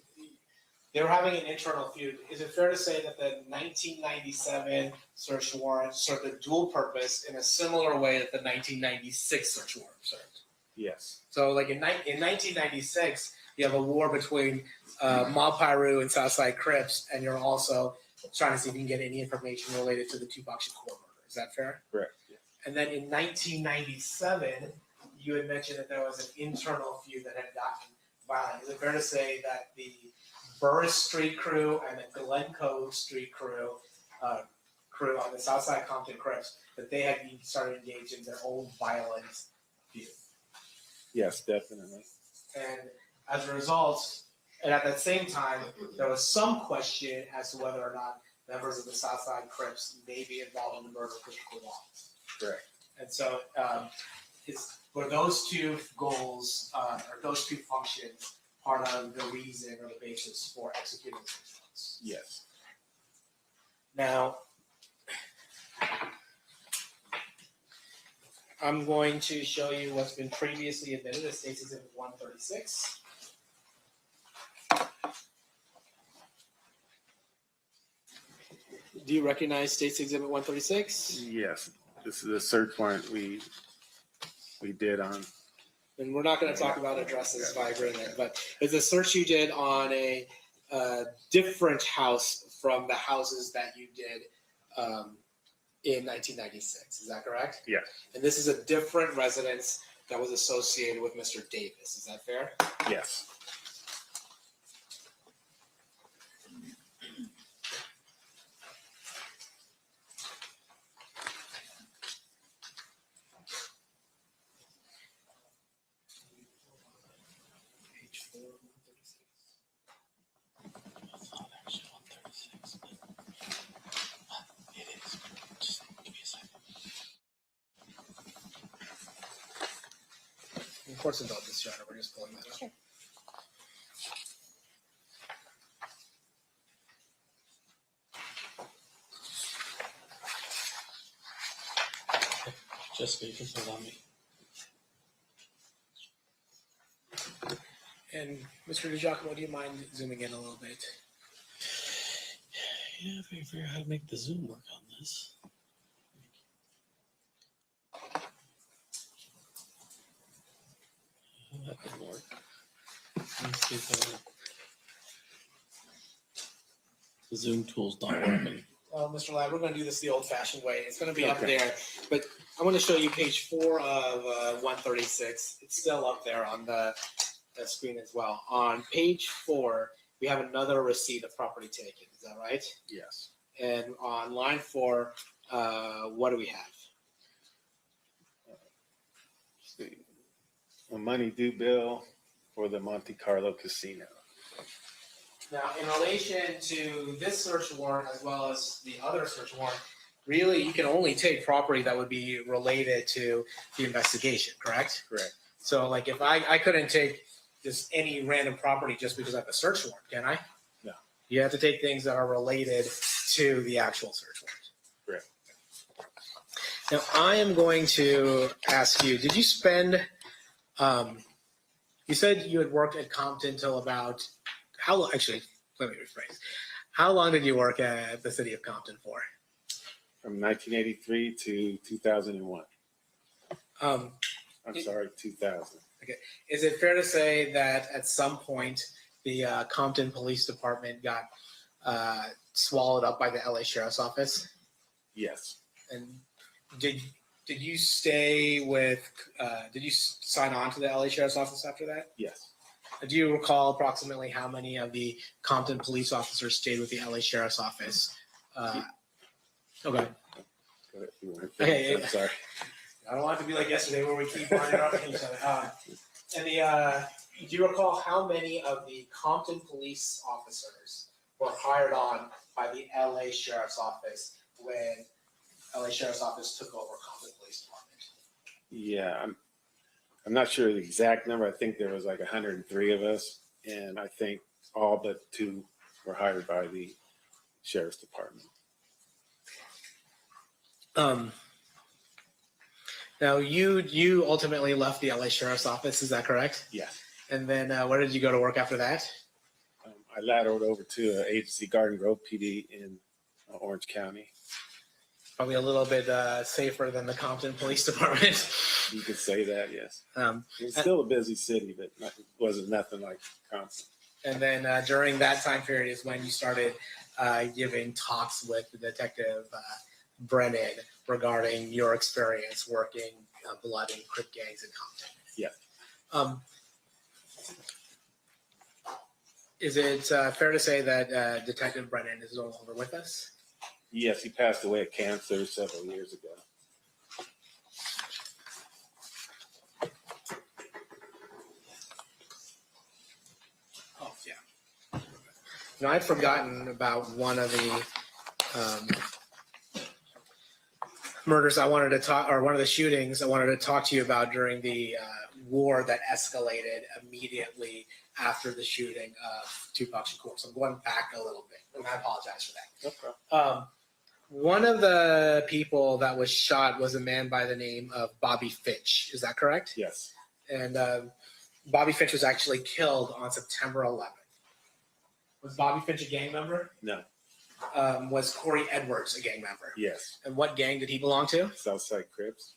they were having an internal feud. Is it fair to say that the 1997 search warrant served a dual purpose in a similar way that the 1996 search warrant served? Yes. So like in 1996, you have a war between Mob Piru and Southside Crips, and you're also trying to see if you can get any information related to the Tupac Shakur murder. Is that fair? Correct. Yeah. And then in 1997, you had mentioned that there was an internal feud that had gotten violent. Is it fair to say that the Burris Street crew and the Glencoe Street crew on the Southside Compton Crips, that they had started engaged in their own violent feud? Yes, definitely. And as a result, and at that same time, there was some question as to whether or not members of the Southside Crips may be involved in the murder of Christopher Wallace. Correct. And so, were those two goals or those two functions part of the reason or the basis for executing the six? Yes. Now, I'm going to show you what's been previously admitted as State's Exhibit 136. Do you recognize State's Exhibit 136? Yes. This is a search warrant we did on. And we're not going to talk about addresses, Vibrant, but it's a search you did on a different house from the houses that you did in 1996. Is that correct? Yes. And this is a different residence that was associated with Mr. Davis. Is that fair? Yes. Page 4, 136. It's not actually 136, but it is. Just give me a second. Of course, about this genre, we're just pulling that up. Sure. Jessica, you can put it on me. And Mr. DiGiacomo, do you mind zooming in a little bit? Yeah, if I figure out how to make the Zoom work on this. Oh, that didn't work. Let's see if the Zoom tool's not working. Well, Mr. Ladd, we're going to do this the old-fashioned way. It's going to be up Okay. there, but I want to show you page 4 of 136. It's still up there on the screen as well. On page 4, we have another receipt of property taken. Is that right? Yes. And on line 4, what do we have? See. A money due bill for the Monte Carlo Casino. Now, in relation to this search warrant as well as the other search warrant, really you can only take property that would be related to the investigation, correct? Correct. So like if I couldn't take just any random property just because I have a search warrant, can I? No. You have to take things that are related to the actual search warrant. Correct. Now I am going to ask you, did you spend, you said you had worked at Compton till about, how long, actually, let me rephrase. How long did you work at the city of Compton for? From 1983 to 2001. Um, I'm sorry, 2000. Is it fair to say that at some point the Compton Police Department got swallowed up by the LA Sheriff's Office? Yes. And did you stay with? Did you sign on to the LA Sheriff's Office after that? Yes. Do you recall approximately how many of the Compton police officers stayed with the LA Sheriff's Office? Okay. Go ahead. You want to Okay. finish? I'm sorry. I don't want it to be like yesterday where we keep on interrupting each other. And do you recall how many of the Compton police officers were hired on by the LA Sheriff's Office when LA Sheriff's Office took over Compton Police Department? Yeah, I'm not sure the exact number. I think there was like 103 of us, and I think all but 2 were hired by the Sheriff's Department. Now you ultimately left the LA Sheriff's Office, is that correct? Yes. And then where did you go to work after that? I lateraled over to agency Garden Grove PD in Orange County. Probably a little bit safer than the Compton Police Department. You could say that, yes. Um, It's still a busy city, but it wasn't nothing like Compton. and then during that time period is when you started giving talks with Detective Brennan regarding your experience working blood and Crip gangs in Compton. Yeah. Is it fair to say that Detective Brennan is no longer with us? Yes, he passed away of cancer several years ago. Oh, yeah. You know, I'd forgotten about one of the murders I wanted to talk, or one of the shootings I wanted to talk to you about during the war that escalated immediately after the shooting of Tupac Shakur. So I'm going back a little bit, and I apologize for that. No problem. One of the people that was shot was a man by the name of Bobby Finch. Is that correct? Yes. And Bobby Finch was actually killed on September 11th. Was Bobby Finch a gang member? No. Was Corey Edwards a gang member? Yes. And what gang did he belong to? Southside Crips.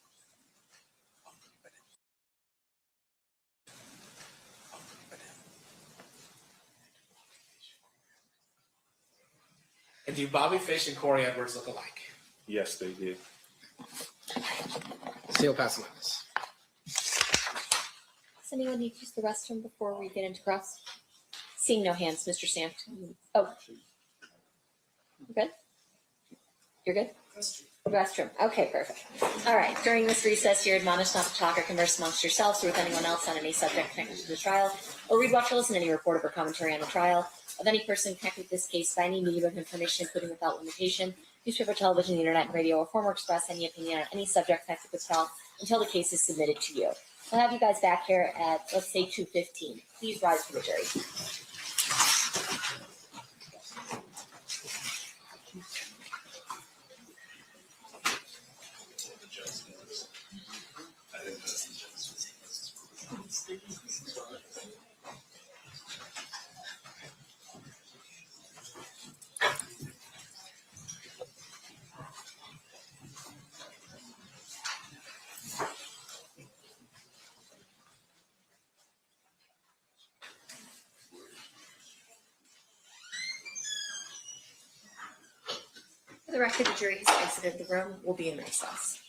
And do Bobby Finch and Corey Edwards look alike? Yes, they do. Seal pass the witness. Does anyone need to use the restroom before we get into cross? Seeing no hands, Mr. Sampson. Oh. You good? You're good? Restroom. Okay, perfect. All right. During this recess, you're admonished not to talk or converse amongst yourselves or with anyone else on any subject connected to the trial, or read, watch, or listen to any report or commentary on the trial of any person connected with this case by any medium of information, including without limitation, newspaper, television, the internet, and radio, or form or express any opinion on any subject connected with the trial until the case is submitted to you. We'll have you guys back here at, let's say, 2:15. Please rise for the jury. For the record, the jury has exited the room. We'll be in recess.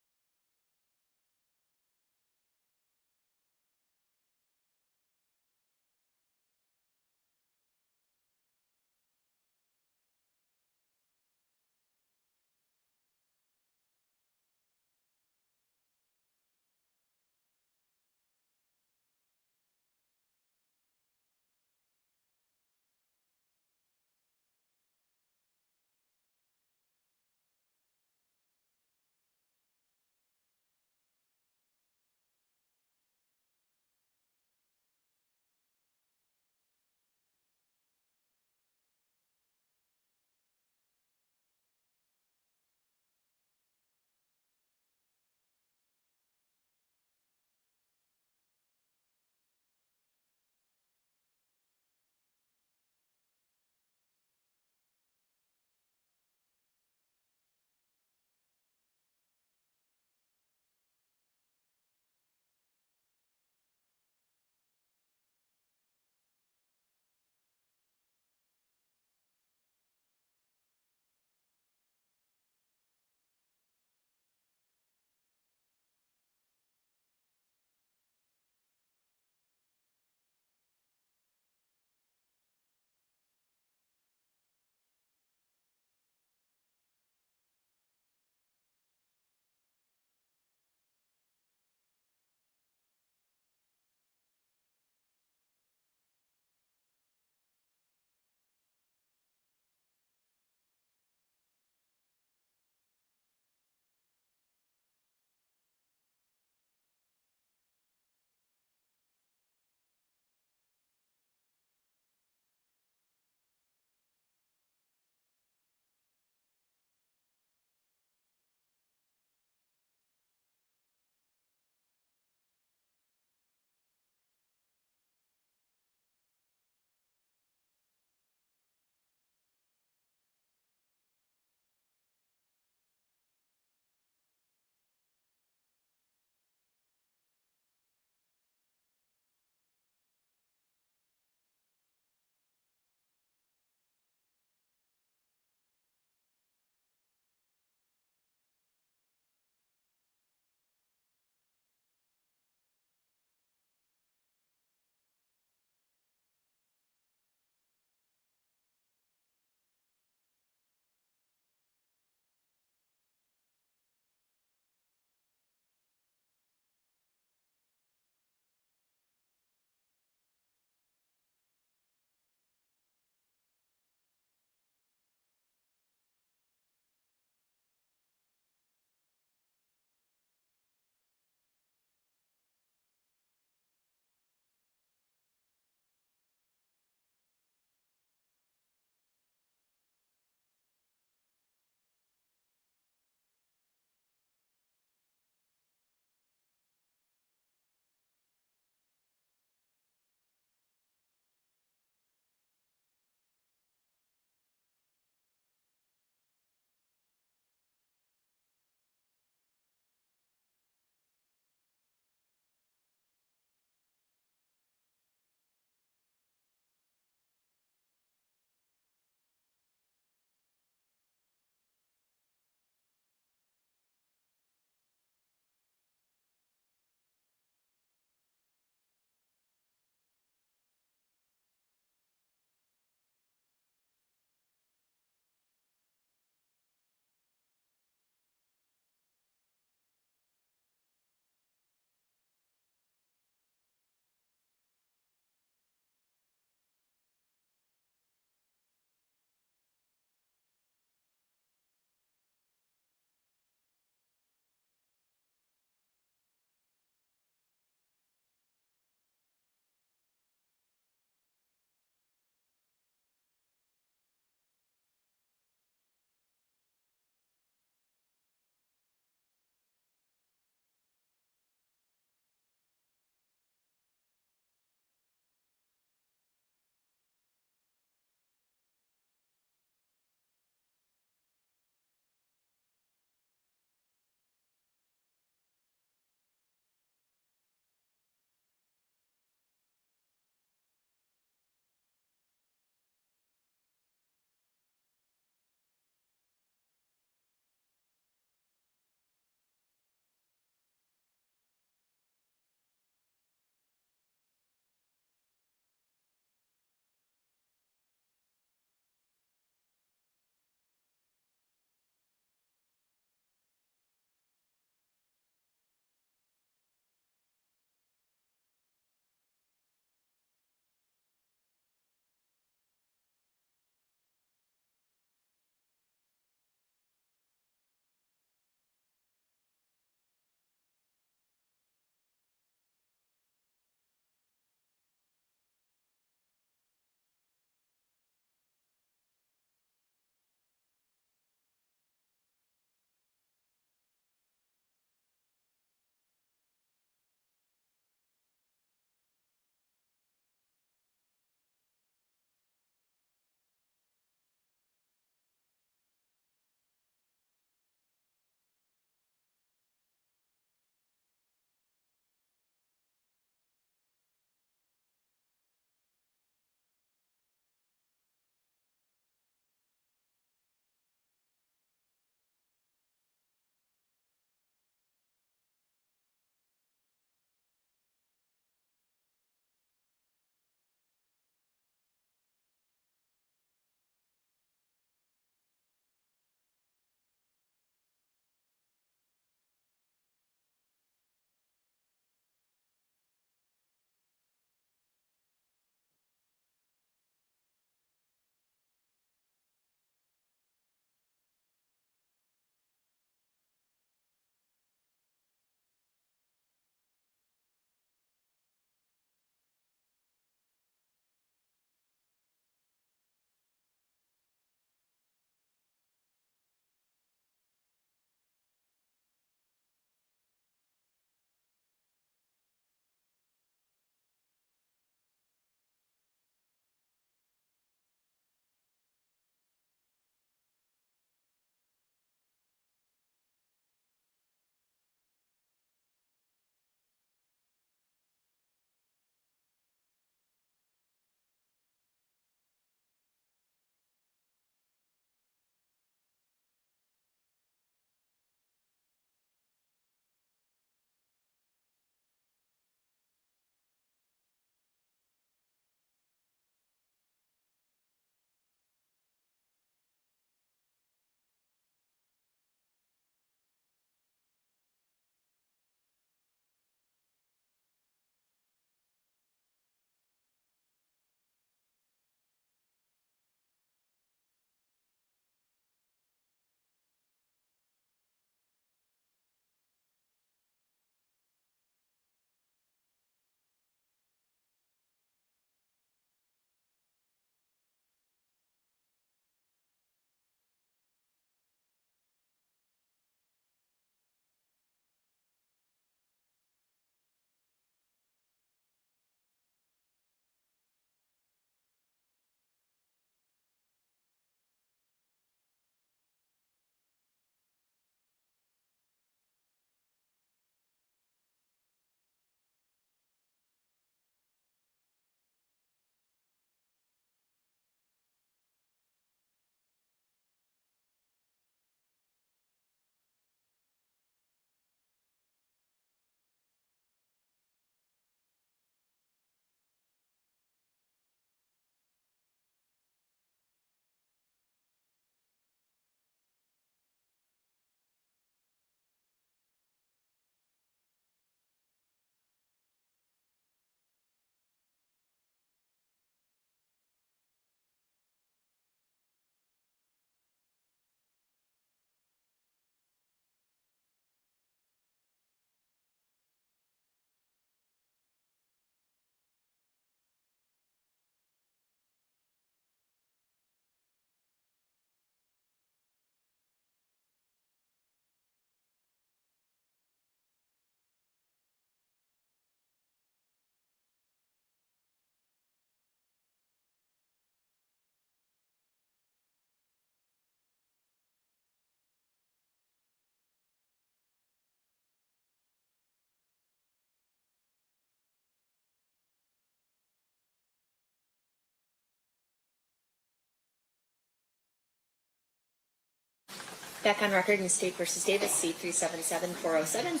Back on record in State versus Davis, C-377-407.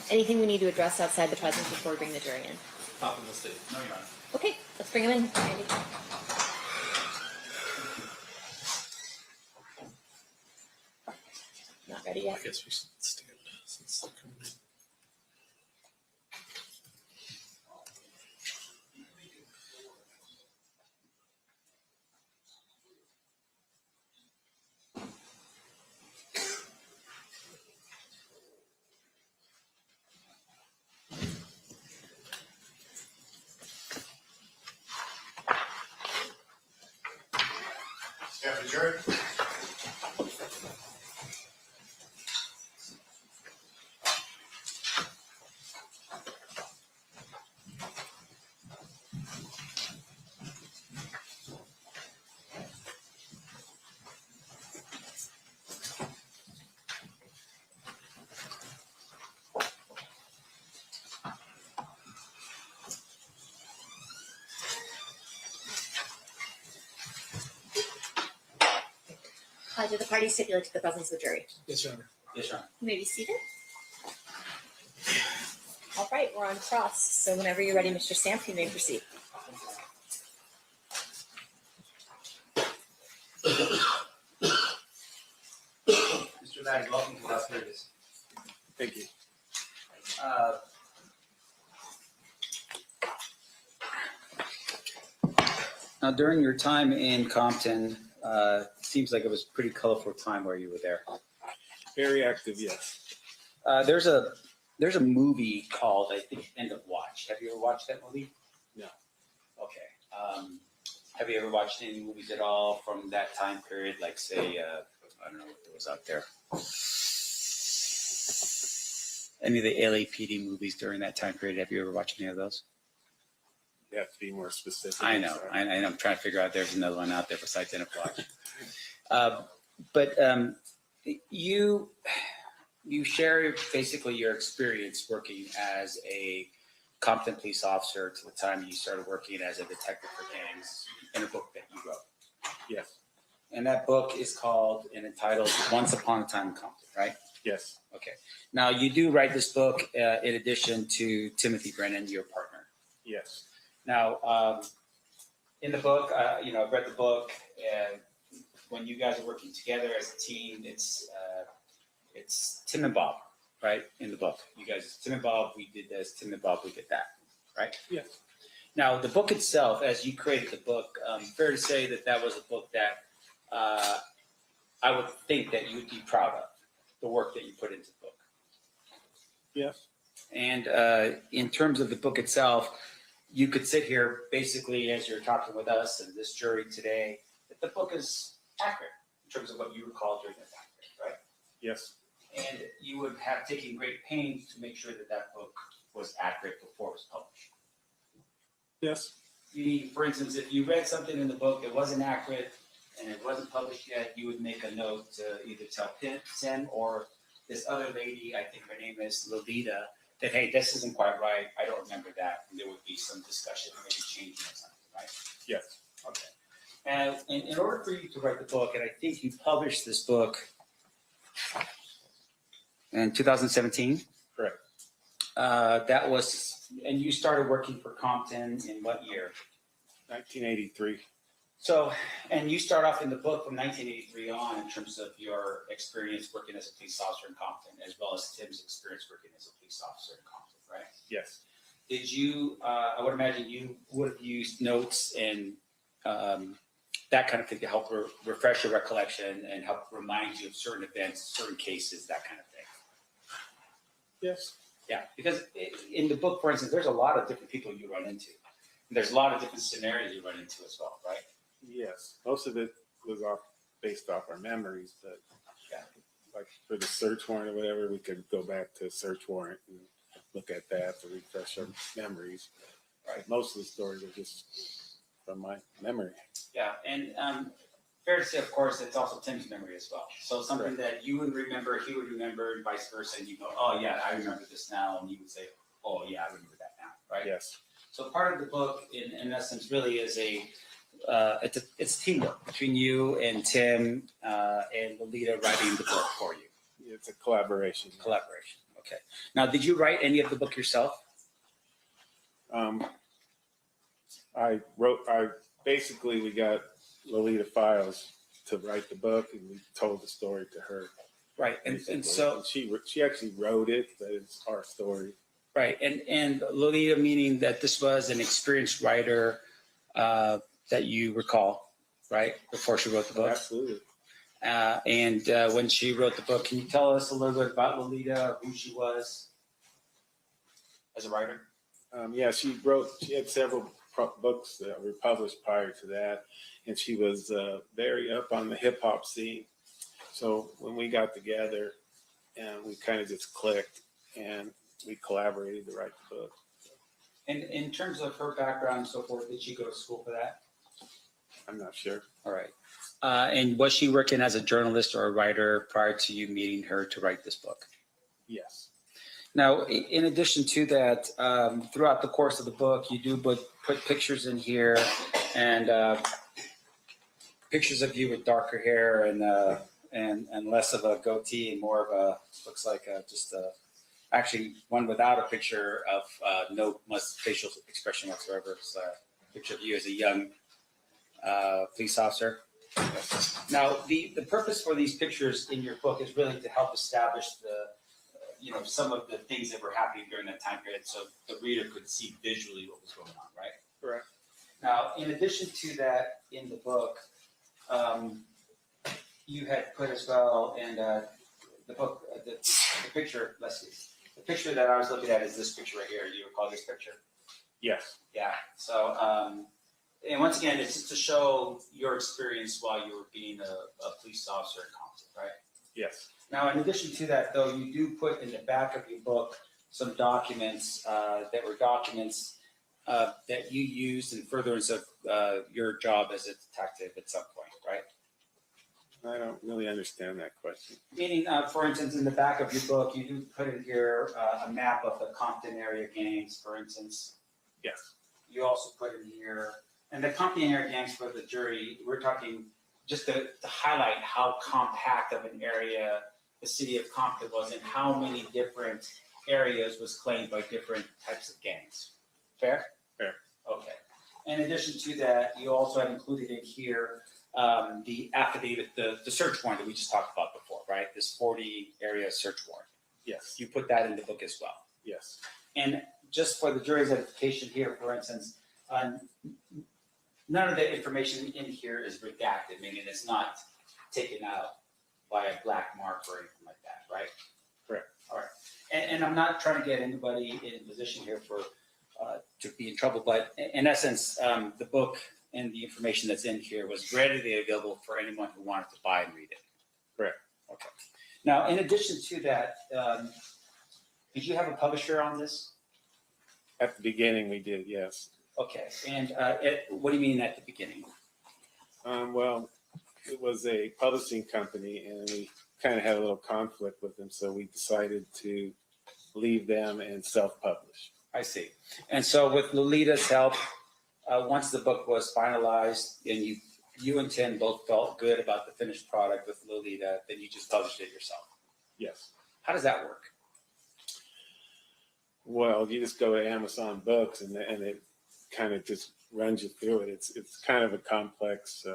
Anything we need to address outside the presence before we bring the jury in? Top of the state. No, Your Honor. Okay, let's bring him in. Randy. Not ready I yet. guess we should stand since they're coming in. Staff adjourned. Do the parties stipulate to the presence of the jury? Yes, Your Honor. Yes, Your Honor. You may be seated. All right, we're on cross. So whenever you're ready, Mr. Stamp, you may proceed. Mr. Mag, welcome to Las Vegas. Thank you. Now, during your time in Compton, seems like it was a pretty colorful time where you were there. Very active, yes. There's a movie called, I think, End of Watch. Have you ever watched that movie? No. Okay. Have you ever watched any movies at all from that time period? Like, say, I don't know what was out there. Any of the LAPD movies during that time period? Have you ever watched any of those? You have to be more specific. I know. Sorry. I know. I'm trying to figure out. There's another one out there besides End of Watch. But you share basically your experience working as a Compton police officer to the time you started working as a detective for gangs in a book that you wrote. Yes. And that book is called and entitled Once Upon a Time in Compton, right? Yes. Okay. Now, you do write this book in addition to Timothy Brennan, your partner. Yes. Now, in the book, I've read the book, and when you guys are working together as a team, it's Tim and Bob, right? In the book, you guys, Tim and Bob, we did this. Tim and Bob, we did that, right? Yes. Now, the book itself, as you created the book, fair to say that was a book that I would think that you would be proud of, the work that you put into the book. Yes. And in terms of the book itself, you could sit here basically as you're talking with us and this jury today, that the book is accurate in terms of what you recall during that time period, right? Yes. And you would have taken great pains to make sure that book was accurate before it was published. Yes. For instance, if you read something in the book that wasn't accurate and it wasn't published yet, you would make a note to either tell Tim or this other lady, I think her name is Lolita, that, hey, this isn't quite right. I don't remember that. And there would be some discussion, maybe changing or something, right? Yes. Okay. And in order for you to write the book, and I think you published this book in 2017. Correct. And you started working for Compton in what year? 1983. So, and you start off in the book from 1983 on in terms of your experience working as a police officer in Compton, as well as Tim's experience working as a police officer in Compton, right? Yes. Did you, I would imagine you would have used notes and that kind of thing to help refresh your recollection and help remind you of certain events, certain cases, that kind of thing. Yes. Yeah, because in the book, for instance, there's a lot of different people you run into. There's a lot of different scenarios you run into as well, right? Yes. Most of it was based off our memories, but Yeah. like for the search warrant or whatever, we could go back to search warrant and look at that to refresh our memories. Right. Most of the stories are just from my memory. Yeah, and fair to say, of course, it's also Tim's memory as well. So something that you would remember, he would remember, and vice versa. And you go, oh yeah, I remember this now, and you would say, oh yeah, I remember that now, right? Yes. So part of the book, in essence, really is it's teamwork between you and Tim and Lolita writing the book for you. It's a collaboration. Collaboration. Okay. Now, did you write any of the book yourself? Basically, we got Lolita Files to write the book, and we told the story to her. Right. And basically. so And she actually wrote it, but it's our story. right. And Lolita, meaning that this was an experienced writer that you recall, right? Before she wrote the book. Absolutely. And when she wrote the book, can you tell us a little bit about Lolita, who she was as a writer? Yeah, she had several books that were published prior to that, and she was very up on the hip hop scene. So when we got together, and we kind of just clicked, and we collaborated to write the book. And in terms of her background and so forth, did she go to school for that? I'm not sure. All right. And was she working as a journalist or a writer prior to you meeting her to write this book? Yes. Now, in addition to that, throughout the course of the book, you do put pictures in here and pictures of you with darker hair and less of a goatee and more of a, looks like actually one without a picture of no facial expression whatsoever. It's a picture of you as a young police officer. Now, the purpose for these pictures in your book is really to help establish some of the things that were happening during that time period, so the reader could see visually what was going on, right? Correct. Now, in addition to that, in the book, you had put as well, and the book, the picture. Let's see, the picture that I was looking at is this picture right here. Do you recall this picture? Yes. Yeah. So, and once again, it's just to show your experience while you were being a police officer in Compton, right? Yes. Now, in addition to that, though, you do put in the back of your book some documents that were documents that you used in furtherance of your job as a detective at some point, right? I don't really understand that question. Meaning, for instance, in the back of your book, you do put in here a map of the Compton area gangs, for instance. Yes. You also put in here, and the Compton area gangs for the jury, we're talking just to highlight how compact of an area the city of Compton was and how many different areas was claimed by different types of gangs. Fair? Fair. Okay. In addition to that, you also have included in here the affidavit, the search warrant that we just talked about before, right? This 40 area search warrant. Yes. You put that in the book as well. Yes. And just for the jury's edification here, for instance, none of the information in here is redacted, meaning it's not taken out by a black mark or anything like that, right? Correct. All right. And I'm not trying to get anybody in position here for to be in trouble, but in essence, the book and the information that's in here was readily available for anyone who wanted to buy and read it. Correct. Okay. Now, in addition to that, did you have a publisher on this? At the beginning, we did, yes. Okay. And what do you mean at the beginning? Well, it was a publishing company, and we kind of had a little conflict with them, so we decided to leave them and self-publish. I see. And so with Lolita's help, once the book was finalized and you and Tim both felt good about the finished product with Lolita, then you just published it yourself. Yes. How does that work? Well, you just go to Amazon Books, and it kind of just runs you through it. It's kind of a complex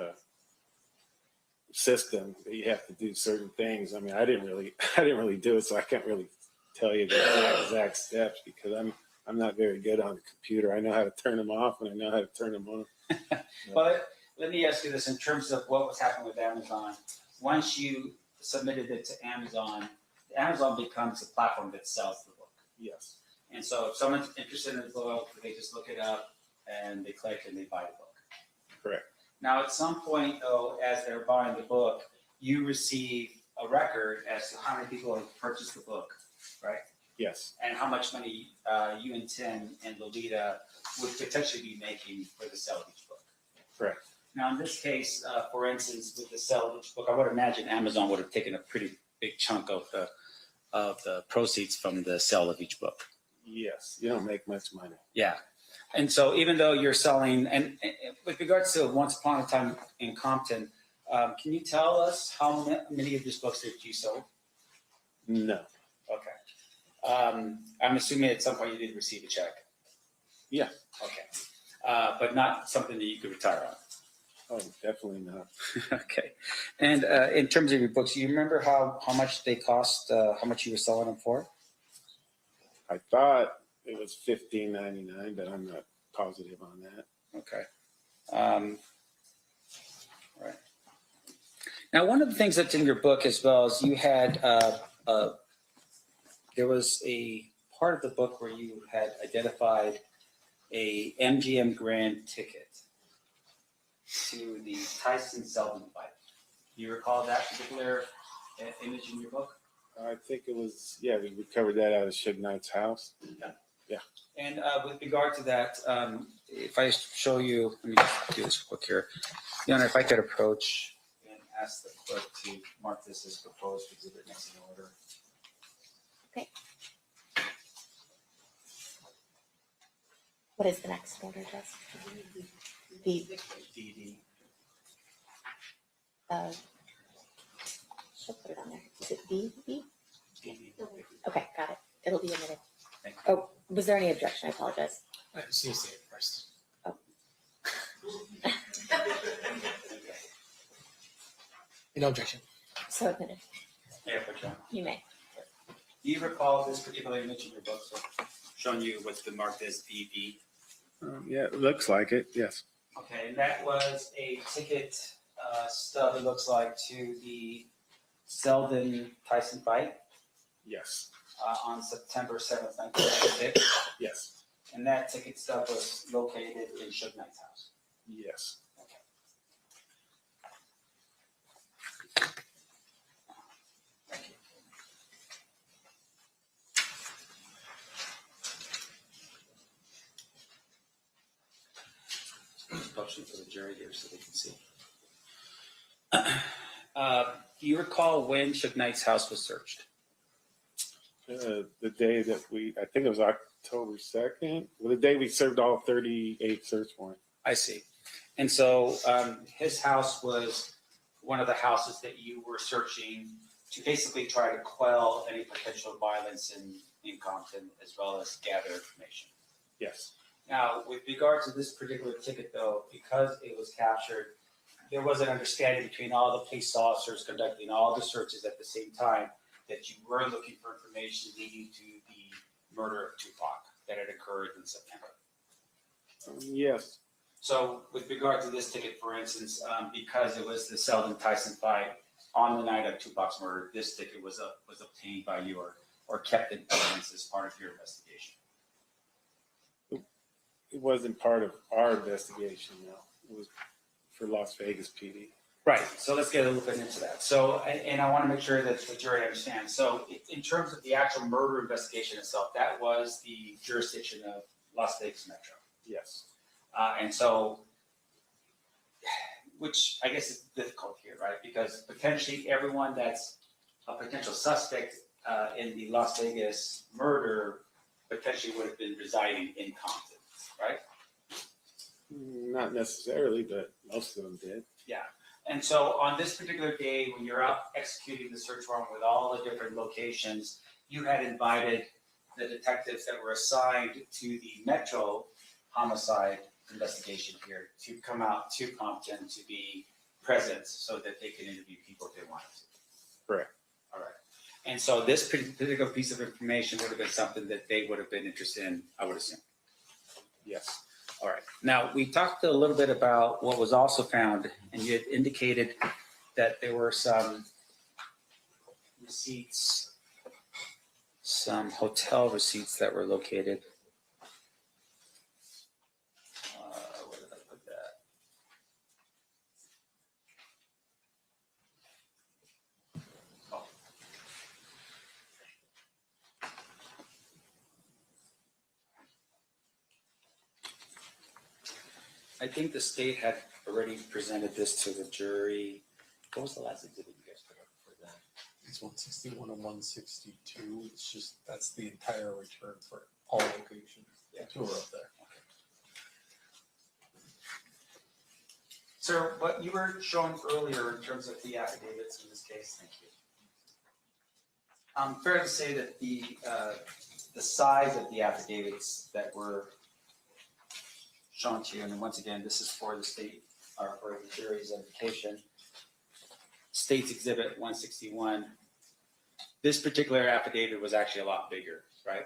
system that you have to do certain things. I mean, I didn't really do it, so I can't really tell you the exact steps because I'm not very good on the computer. I know how to turn them off and I know how to turn them on. Well, let me ask you this in terms of what was happening with Amazon. Once you submitted it to Amazon, Amazon becomes a platform that sells the book. Yes. And so if someone's interested in the book, they just look it up and they click and they buy the book. Correct. Now, at some point, though, as they're buying the book, you receive a record as to how many people have purchased the book, right? Yes. And how much money you and Tim and Lolita would potentially be making for the sale of each book. Correct. Now, in this case, for instance, with the sale of each book, I would imagine Amazon would have taken a pretty big chunk of the proceeds from the sale of each book. Yes. You don't make much money. Yeah. And so even though you're selling, and with regards to Once Upon a Time in Compton, can you tell us how many of these books that you sold? No. Okay. I'm assuming at some point you did receive a check. Yeah. Okay. But not something that you could retire on. Oh, definitely not. Okay. And in terms of your books, do you remember how much they cost, how much you were selling them for? I thought it was $15.99, but I'm not positive on that. Okay. Right. Now, one of the things that's in your book as well is you had, there was a part of the book where you had identified a MGM Grand ticket to the Tyson Seldon fight. Do you recall that particular image in your book? I think it was, yeah, we recovered that out of Suge Knight's house. And with regard to that, if I show you, let me just do this quick here. Your Honor, if I could approach and ask the clerk to mark this as proposed exhibit next in order. What is the next order, Jess? B. DD. She'll put it on there. Is it B? B? DD. Okay, got it. It'll be a minute. Thank Oh, was there any objection? I apologize. I just need to say it first. No objection. So admitted. Yeah, for sure. You may. Do you recall this particular image in your book, so showing you what's been marked as BB? Yeah, it looks like it, yes. Okay, and that was a ticket stub, it looks like, to the Seldon Tyson fight Yes. on September 7th, 1996. Yes. And that ticket stub was located in Suge Knight's house. Yes. Thank you. Motion for the jury here so they can see. Do you recall when Suge Knight's house was searched? The day that I think it was October 2nd, the day we served all 38 search warrants. I see. And so his house was one of the houses that you were searching to basically try to quell any potential violence in Compton as well as gather information. Yes. Now, with regard to this particular ticket, though, because it was captured, there was an understanding between all the police officers conducting all the searches at the same time that you were looking for information leading to the murder of Tupac that had occurred in September. Yes. So with regard to this ticket, for instance, because it was the Seldon Tyson fight on the night of Tupac's murder, this ticket was obtained by you or kept in evidence as part of your investigation. It wasn't part of our investigation, no. It was for Las Vegas PD. Right. So let's get a little bit into that. So, and I want to make sure that the jury understands. So in terms of the actual murder investigation itself, that was the jurisdiction of Las Vegas Metro. Yes. And so, which I guess is difficult here, right? Because potentially everyone that's a potential suspect in the Las Vegas murder potentially would have been residing in Compton, right? Not necessarily, but most of them did. Yeah. And so on this particular day, when you're out executing the search warrant with all the different locations, you had invited the detectives that were assigned to the Metro homicide investigation here to come out to Compton to be present so that they can interview people if they wanted to. Correct. All right. And so this particular piece of information would have been something that they would have been interested in, I would assume. Yes. All right. Now, we talked a little bit about what was also found, and you had indicated that there were some receipts, some hotel receipts that were located. Where did I put that? Oh. I think the state had already presented this to the jury. What was the last exhibit you guys put up for that? It's 161 and 162. It's just, that's the entire return for all locations. Yeah. Two are up there. Sir, what you were showing earlier in terms of the affidavits in this case, thank you. Fair to say that the size of the affidavits that were shown to you, and once again, this is for the state, or for the jury's edification, State's Exhibit 161. This particular affidavit was actually a lot bigger, right?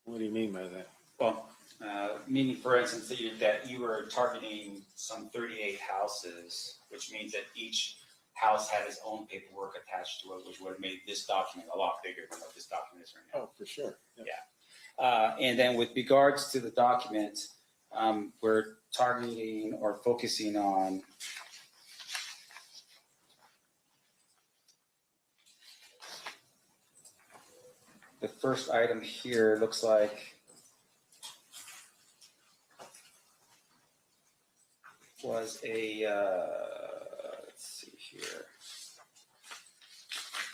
What do you mean by that? Well, meaning, for instance, that you were targeting some 38 houses, which means that each house had its own paperwork attached to it, which would have made this document a lot bigger than what this document is right now. Oh, for sure. Yep. And then with regards to the document, we're targeting or focusing on the first item here. Looks like was a, let's see here.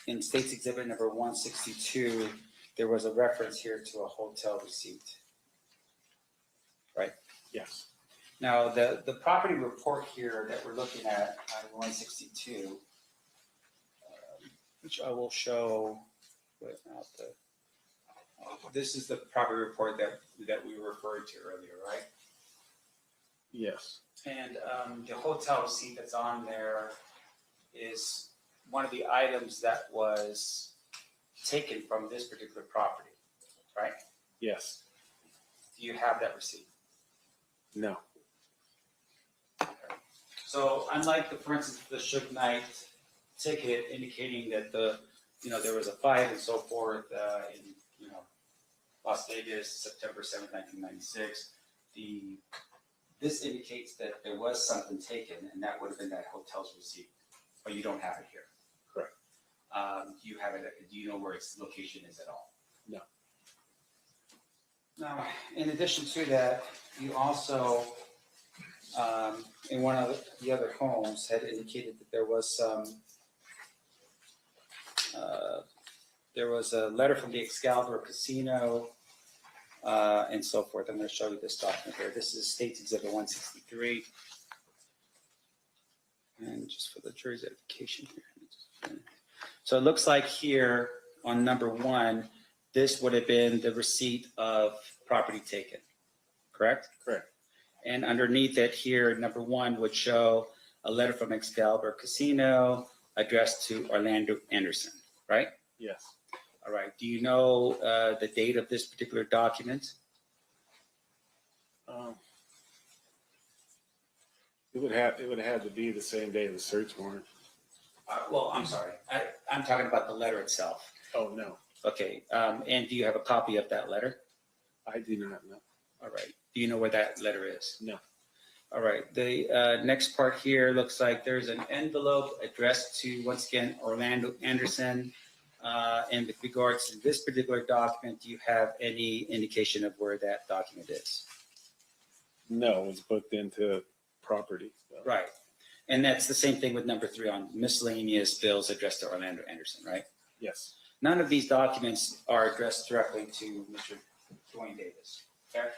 In State's Exhibit number 162, there was a reference here to a hotel receipt. Right? Yes. Now, the property report here that we're looking at on 162, which I will show without the, this is the property report that we referred to earlier, right? Yes. And the hotel receipt that's on there is one of the items that was taken from this particular property, right? Yes. Do you have that receipt? No. So unlike for instance, the Suge Knight ticket indicating that there was a fight and so forth in, Las Vegas, September 7th, 1996, this indicates that there was something taken, and that would have been that hotel's receipt, but you don't have it here. Correct. Do you know where its location is at all? No. Now, in addition to that, you also, in one of the other homes, had indicated that there was a letter from the Excalibur Casino, and so forth. I'm going to show you this document here. This is State's Exhibit 163. And just for the jury's edification here. So it looks like here on number 1, this would have been the receipt of property taken, correct? Correct. And underneath it here, number 1 would show a letter from Excalibur Casino addressed to Orlando Anderson, right? Yes. All right. Do you know the date of this particular document? It would have to be the same day of the search warrant. Well, I'm sorry. I'm talking about the letter itself. Oh, no. Okay. And do you have a copy of that letter? I do not know. All right. Do you know where that letter is? No. All right. The next part here looks like there's an envelope addressed to, once again, Orlando Anderson. And with regards to this particular document, do you have any indication of where that document is? No, it was booked into property. So. Right. And that's the same thing with number 3 on miscellaneous bills addressed to Orlando Anderson, right? Yes. None of these documents are addressed directly to Mr. Dwayne Davis, fair?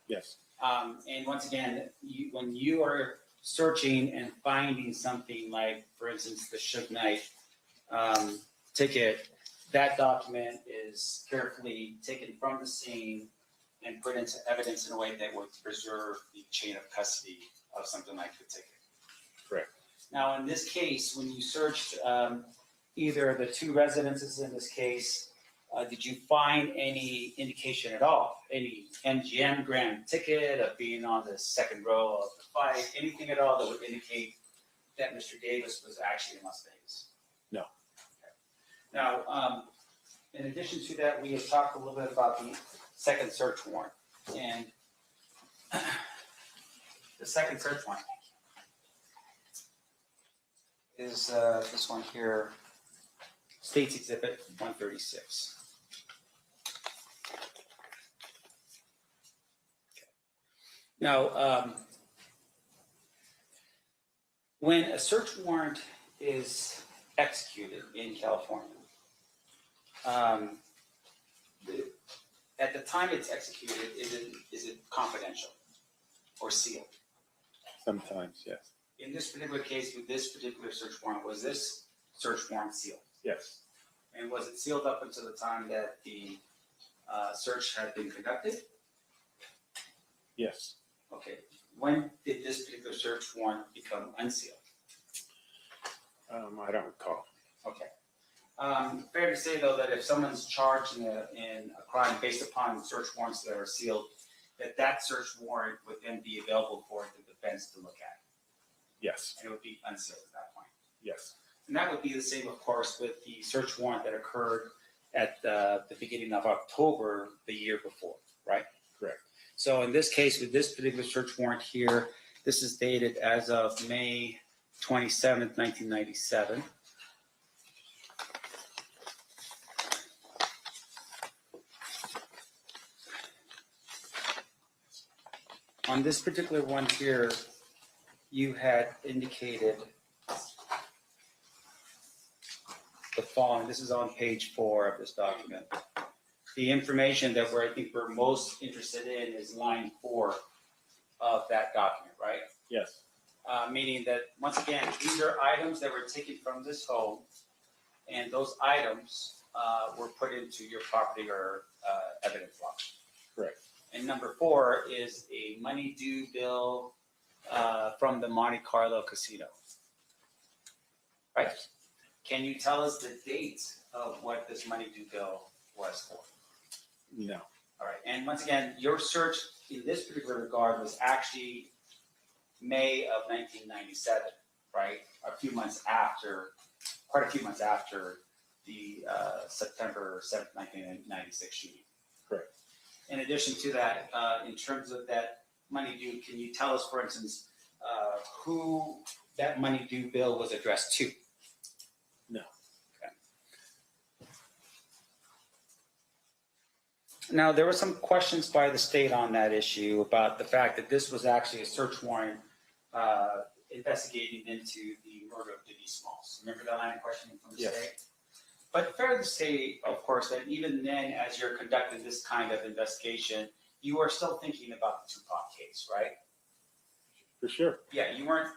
Yes. And once again, when you are searching and finding something like, for instance, the Suge Knight ticket, that document is carefully taken from the scene and put into evidence in a way that would preserve the chain of custody of something like the ticket. Correct. Now, in this case, when you searched either the 2 residences in this case, did you find any indication at all? Any MGM grand ticket of being on the second row of the fight? Anything at all that would indicate that Mr. Davis was actually in Las Vegas? No. Okay. Now, in addition to that, we have talked a little bit about the second search warrant. And the second search warrant is this one here, State's Exhibit 136. Now, when a search warrant is executed in California, at the time it's executed, is it confidential? or sealed? Sometimes, yes. In this particular case, with this particular search warrant, was this search warrant sealed? Yes. And was it sealed up until the time that the search had been conducted? Yes. Okay. When did this particular search warrant become unsealed? I don't recall. Okay. Fair to say, though, that if someone's charged in a crime based upon search warrants that are sealed, that search warrant would then be available for the defense to look at, Yes. and it would be unsealed at that point. Yes. And that would be the same, of course, with the search warrant that occurred at the beginning of October the year before, right? Correct. So in this case, with this particular search warrant here, this is dated as of May 27th, 1997. On this particular one here, you had indicated the following. This is on page 4 of this document. The information that I think we're most interested in is line 4 of that document, right? Yes. Meaning that, once again, these are items that were taken from this home, and those items were put into your property or evidence log. Correct. And number 4 is a money due bill from the Monte Carlo casino. Right? Can you tell us the date of what this money due bill was for? No. All right. And once again, your search in this particular regard was actually May of 1997, right? Quite a few months after the September 7th, 1996 shooting. Correct. In addition to that, in terms of that money due, can you tell us, for instance, who that money due bill was addressed to? No. Okay. Now, there were some questions by the state on that issue about the fact that this was actually a search warrant investigating into the murder of Diddy Smalls. Remember that line of questioning from the Yes. state? But fair to say, of course, that even then, as you're conducting this kind of investigation, you are still thinking about the Tupac case, right? For sure. Yeah, you weren't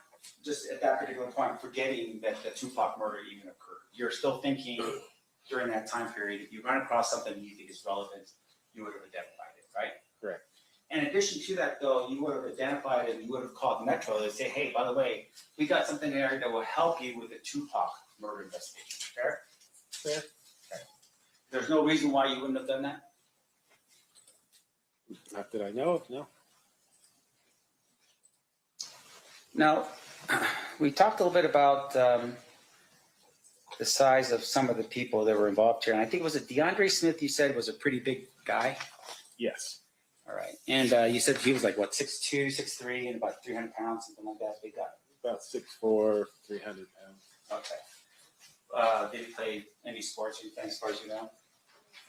just at that particular point forgetting that the Tupac murder even occurred. You're still thinking during that time period, if you run across something you think is relevant, you would have identified it, right? Correct. In addition to that, though, you would have identified it and you would have called Metro and say, hey, by the way, we got something there that will help you with the Tupac murder investigation. Fair? Fair. Okay. There's no reason why you wouldn't have done that? Not that I know of, no. Now, we talked a little bit about the size of some of the people that were involved here. And I think, was it DeAndre Smith you said was a pretty big guy? Yes. All right. And you said he was like, what, 6'2", 6'3", and about 300 pounds, something like that, big guy. About 6'4", 300 pounds. Okay. Did he play any sports, as far as you know?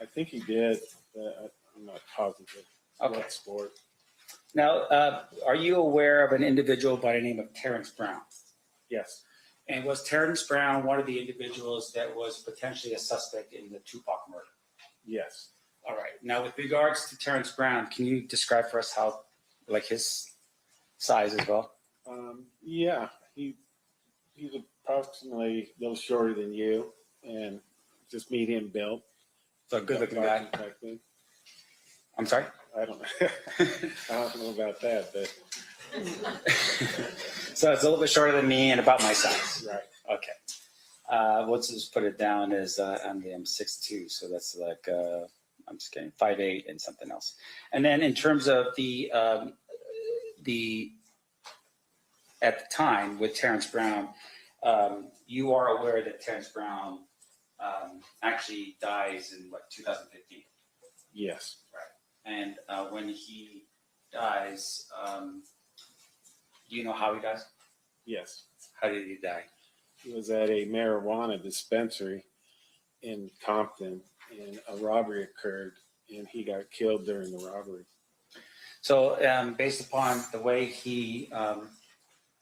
I think he did, but I'm not positive Okay. what sport. Now, are you aware of an individual by the name of Terrence Brown? Yes. And was Terrence Brown one of the individuals that was potentially a suspect in the Tupac murder? Yes. All right. Now, with regards to Terrence Brown, can you describe for us how, like, his size as well? Yeah, he's approximately a little shorter than you, and just medium built. So a good-looking guy. I'm sorry? I don't know about that, but So it's a little bit shorter than me and about my size. right. Okay. Let's just put it down as I'm 6'2", so that's like I'm just kidding, 5'8" and something else. And then in terms of the at the time with Terrence Brown, you are aware that Terrence Brown actually dies in 2015. Yes. And when he dies, do you know how he dies? Yes. How did he die? He was at a marijuana dispensary in Compton, and a robbery occurred, and he got killed during the robbery. So based upon the way he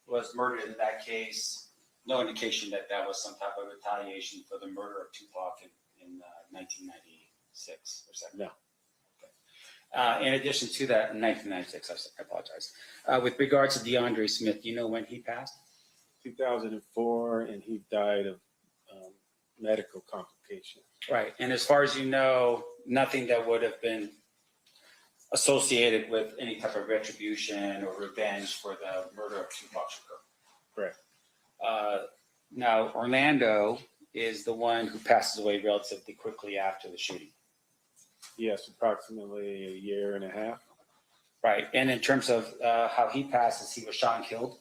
was murdered in that case, no indication that that was some type of retaliation for the murder of Tupac in 1996 or 7. No. In addition to that, in 1996, I apologize. With regards to DeAndre Smith, do you know when he passed? 2004, and he died of medical complications. Right. And as far as you know, nothing that would have been associated with any type of retribution or revenge for the murder of Tupac Shakur. Correct. Now, Orlando is the one who passes away relatively quickly after the shooting. Yes, approximately a year and a half. Right. And in terms of how he passes, he was shot and killed.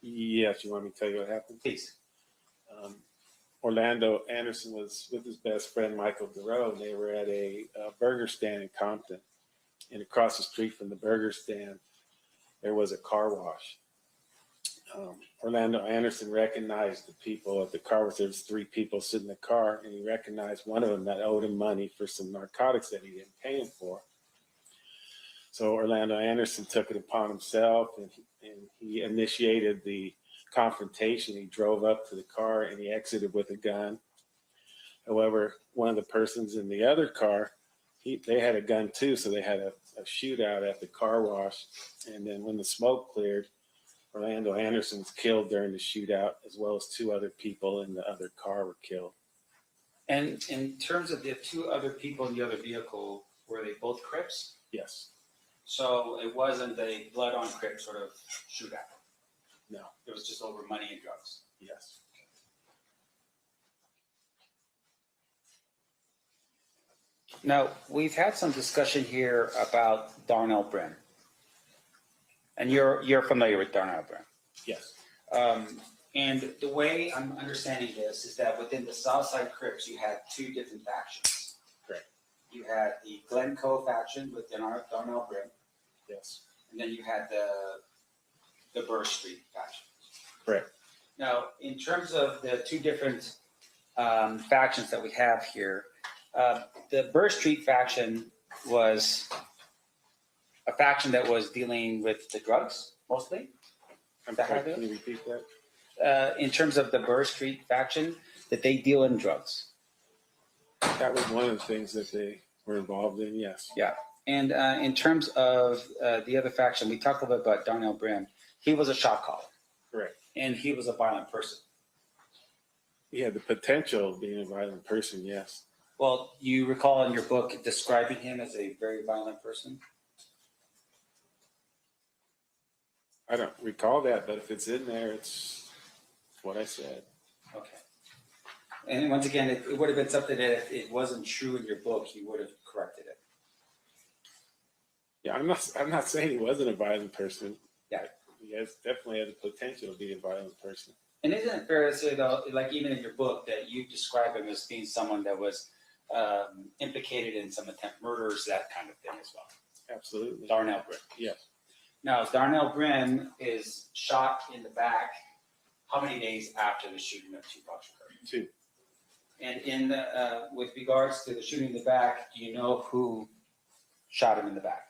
Yes, you want me to tell you what happened? Please. Orlando Anderson was with his best friend, Michael Duro, and they were at a burger stand in Compton. And across the street from the burger stand, there was a car wash. Orlando Anderson recognized the people at the car wash. There was 3 people sitting in the car, and he recognized one of them that owed him money for some narcotics that he didn't pay him for. So Orlando Anderson took it upon himself, and he initiated the confrontation. He drove up to the car and he exited with a gun. However, one of the persons in the other car, they had a gun too, so they had a shootout at the car wash. And then when the smoke cleared, Orlando Anderson was killed during the shootout, as well as 2 other people in the other car were killed. And in terms of the 2 other people in the other vehicle, were they both Crips? Yes. So it wasn't a blood on Crip sort of shootout. No. It was just over money and drugs. Yes. Now, we've had some discussion here about Darnell Brim. And you're familiar with Darnell Brim. Yes. And the way I'm understanding this is that within the Southside Crips, you had 2 different factions. Correct. You had the Glencoe faction with Darnell Brim, Yes. and then you had the Burr Street faction. Correct. Now, in terms of the 2 different factions that we have here, the Burr Street faction was a faction that was dealing with the drugs, mostly. I'm That sorry, how they- can you repeat that? In terms of the Burr Street faction, that they deal in drugs. That was one of the things that they were involved in, yes. And in terms of the other faction, we talked a little bit about Darnell Brim. He was a shot caller. Correct. And he was a violent person. He had the potential of being a violent person, yes. Well, you recall in your book describing him as a very violent person? I don't recall that, but if it's in there, it's what I said. Okay. And once again, it would have been something that if it wasn't true in your book, you would have corrected it. Yeah, I'm not saying he wasn't a violent person. Yeah. He definitely had the potential to be a violent person. And isn't it fair to say, though, like even in your book, that you describe him as being someone that was implicated in some attempt murders, that kind of thing as well? Absolutely. Darnell Brim. Yes. Now, Darnell Brim is shot in the back how many days after the shooting of Tupac Shakur? 2. And with regards to the shooting in the back, do you know who shot him in the back?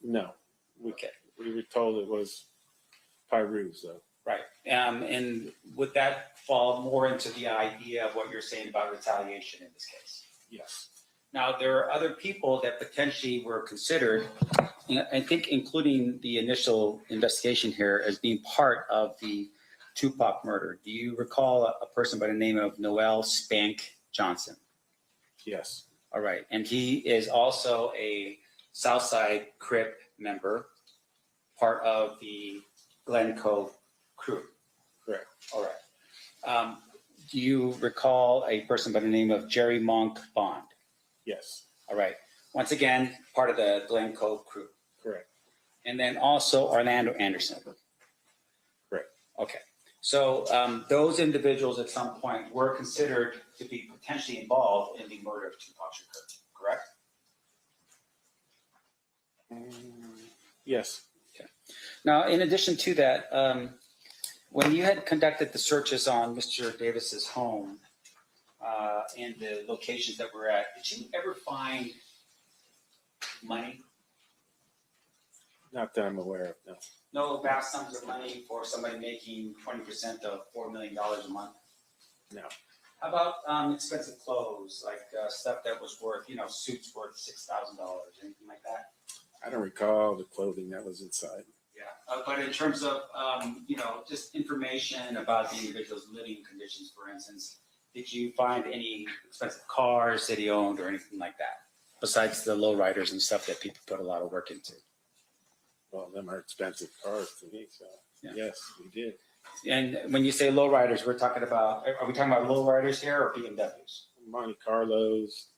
No. Okay. We were told it was Pyrus, though. Right. And would that fall more into the idea of what you're saying about retaliation in this case? Yes. Now, there are other people that potentially were considered, I think including the initial investigation here, as being part of the Tupac murder. Do you recall a person by the name of Noel Spank Johnson? Yes. All right. And he is also a Southside Crip member, part of the Glencoe crew. Correct. All right. Do you recall a person by the name of Jerry Monk Bond? Yes. All right. Once again, part of the Glencoe crew. Correct. And then also Orlando Anderson. Correct. Okay. So those individuals at some point were considered to be potentially involved in the murder of Tupac Shakur, correct? Yes. Now, in addition to that, when you had conducted the searches on Mr. Davis's home and the locations that we're at, did you ever find money? Not that I'm aware of, no. No vast sums of money for somebody making 20% of $4 million a month? No. How about expensive clothes, like stuff that was worth, suits worth $6,000, anything like that? I don't recall the clothing that was inside. Yeah, but in terms of, just information about the individual's living conditions, for instance, did you find any expensive cars that he owned or anything like that? Besides the lowriders and stuff that people put a lot of work into. Well, them are expensive cars to me, so Yeah. yes, we did. And when you say lowriders, are we talking about lowriders here or BMWs? Monte Carlos,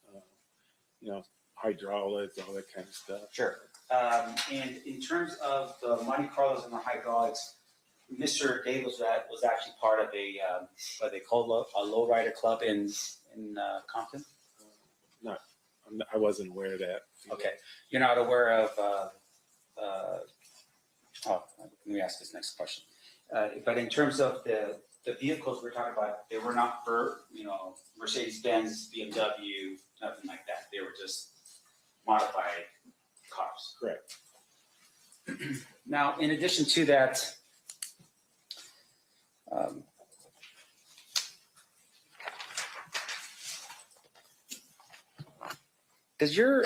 hydraulics, all that kind of stuff. Sure. And in terms of the Monte Carlos and the hydraulics, Mr. Davis was actually part of what they call a lowrider club in Compton. I wasn't aware of that. Okay, you're not aware of. Let me ask this next question. But in terms of the vehicles we're talking about, they were not for Mercedes-Benz, BMW, nothing like that. They were just modified cars. Correct. Now, in addition to that, does your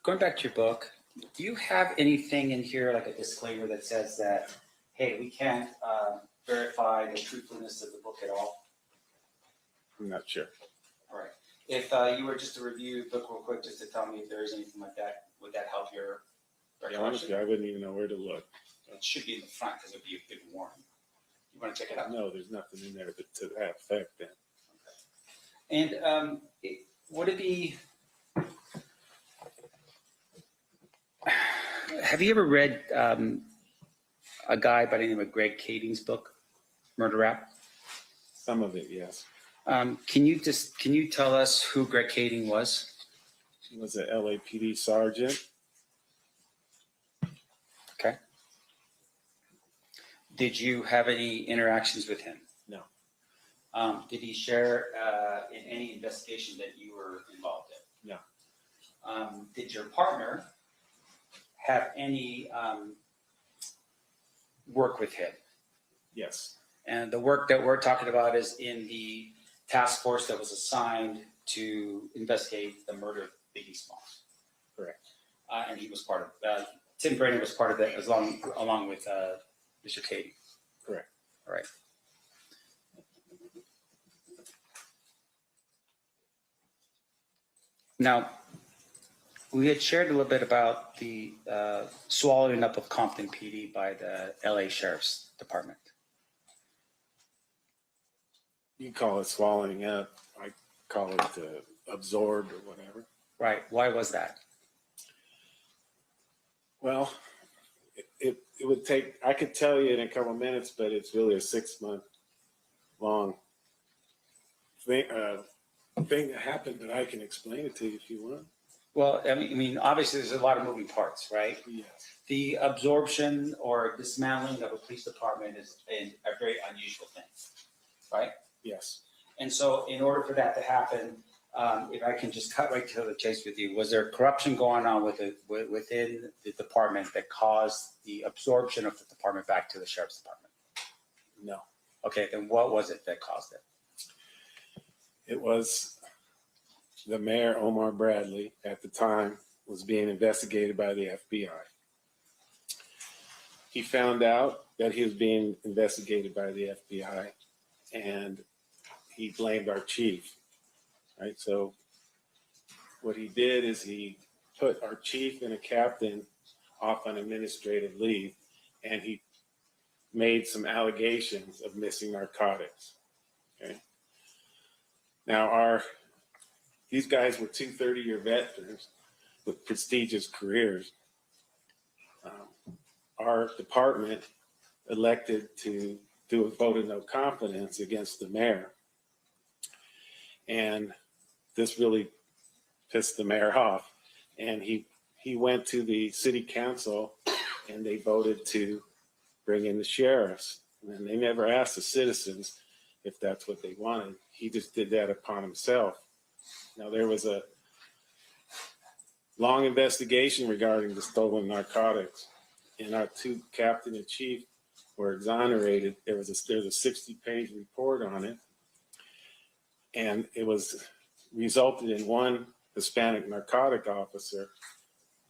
going back to your book, do you have anything in here like a disclaimer that says that, hey, we can't verify the truthfulness of the book at all? I'm not sure. All right. If you were just to review the book real quick, just to tell me if there is anything like that, would that help your Yeah, honestly, I wouldn't even know where to look. It should be in the front because it'd be a big warning. You want to check it out? No, there's nothing in there to that effect then. And would it be? Have you ever read a guy by the name of Greg Kading's book, Murder Rap? Some of it, yes. Can you tell us who Greg Kading was? He was an LAPD sergeant. Okay. Did you have any interactions with him? No. Did he share in any investigation that you were involved in? No. Did your partner have any work with him? Yes. And the work that we're talking about is in the task force that was assigned to investigate the murder of Biggie Smalls. Correct. And he was part of Tim Brady was part of that along with Mr. Kading. Correct. All right. Now, we had shared a little bit about the swallowing up of Compton PD by the LA Sheriff's Department. You call it swallowing up. I call it absorbed or whatever. Right. Why was that? Well, it would take, I could tell you in a couple of minutes, but it's really a 6-month long thing that happened, but I can explain it to you if you want. Well, I mean, obviously there's a lot of moving parts, right? Yes. The absorption or dismantling of a police department is a very unusual thing, right? Yes. And so in order for that to happen, if I can just cut right to the chase with you, was there corruption going on within the department that caused the absorption of the department back to the sheriff's department? No. Okay, then what was it that caused it? It was the mayor, Omar Bradley, at the time was being investigated by the FBI. He found out that he was being investigated by the FBI and he blamed our chief, right? So what he did is he put our chief and a captain off on administrative leave and he made some allegations of missing narcotics, okay? Now these guys were 2 30-year veterans with prestigious careers. Our department elected to do a vote of no confidence against the mayor. And this really pissed the mayor off. And he went to the city council and they voted to bring in the sheriffs. And they never asked the citizens if that's what they wanted. He just did that upon himself. Now, there was a long investigation regarding the stolen narcotics, and our 2 captain and chief were exonerated. There's a 60-page report on it. And it was resulted in one Hispanic narcotic officer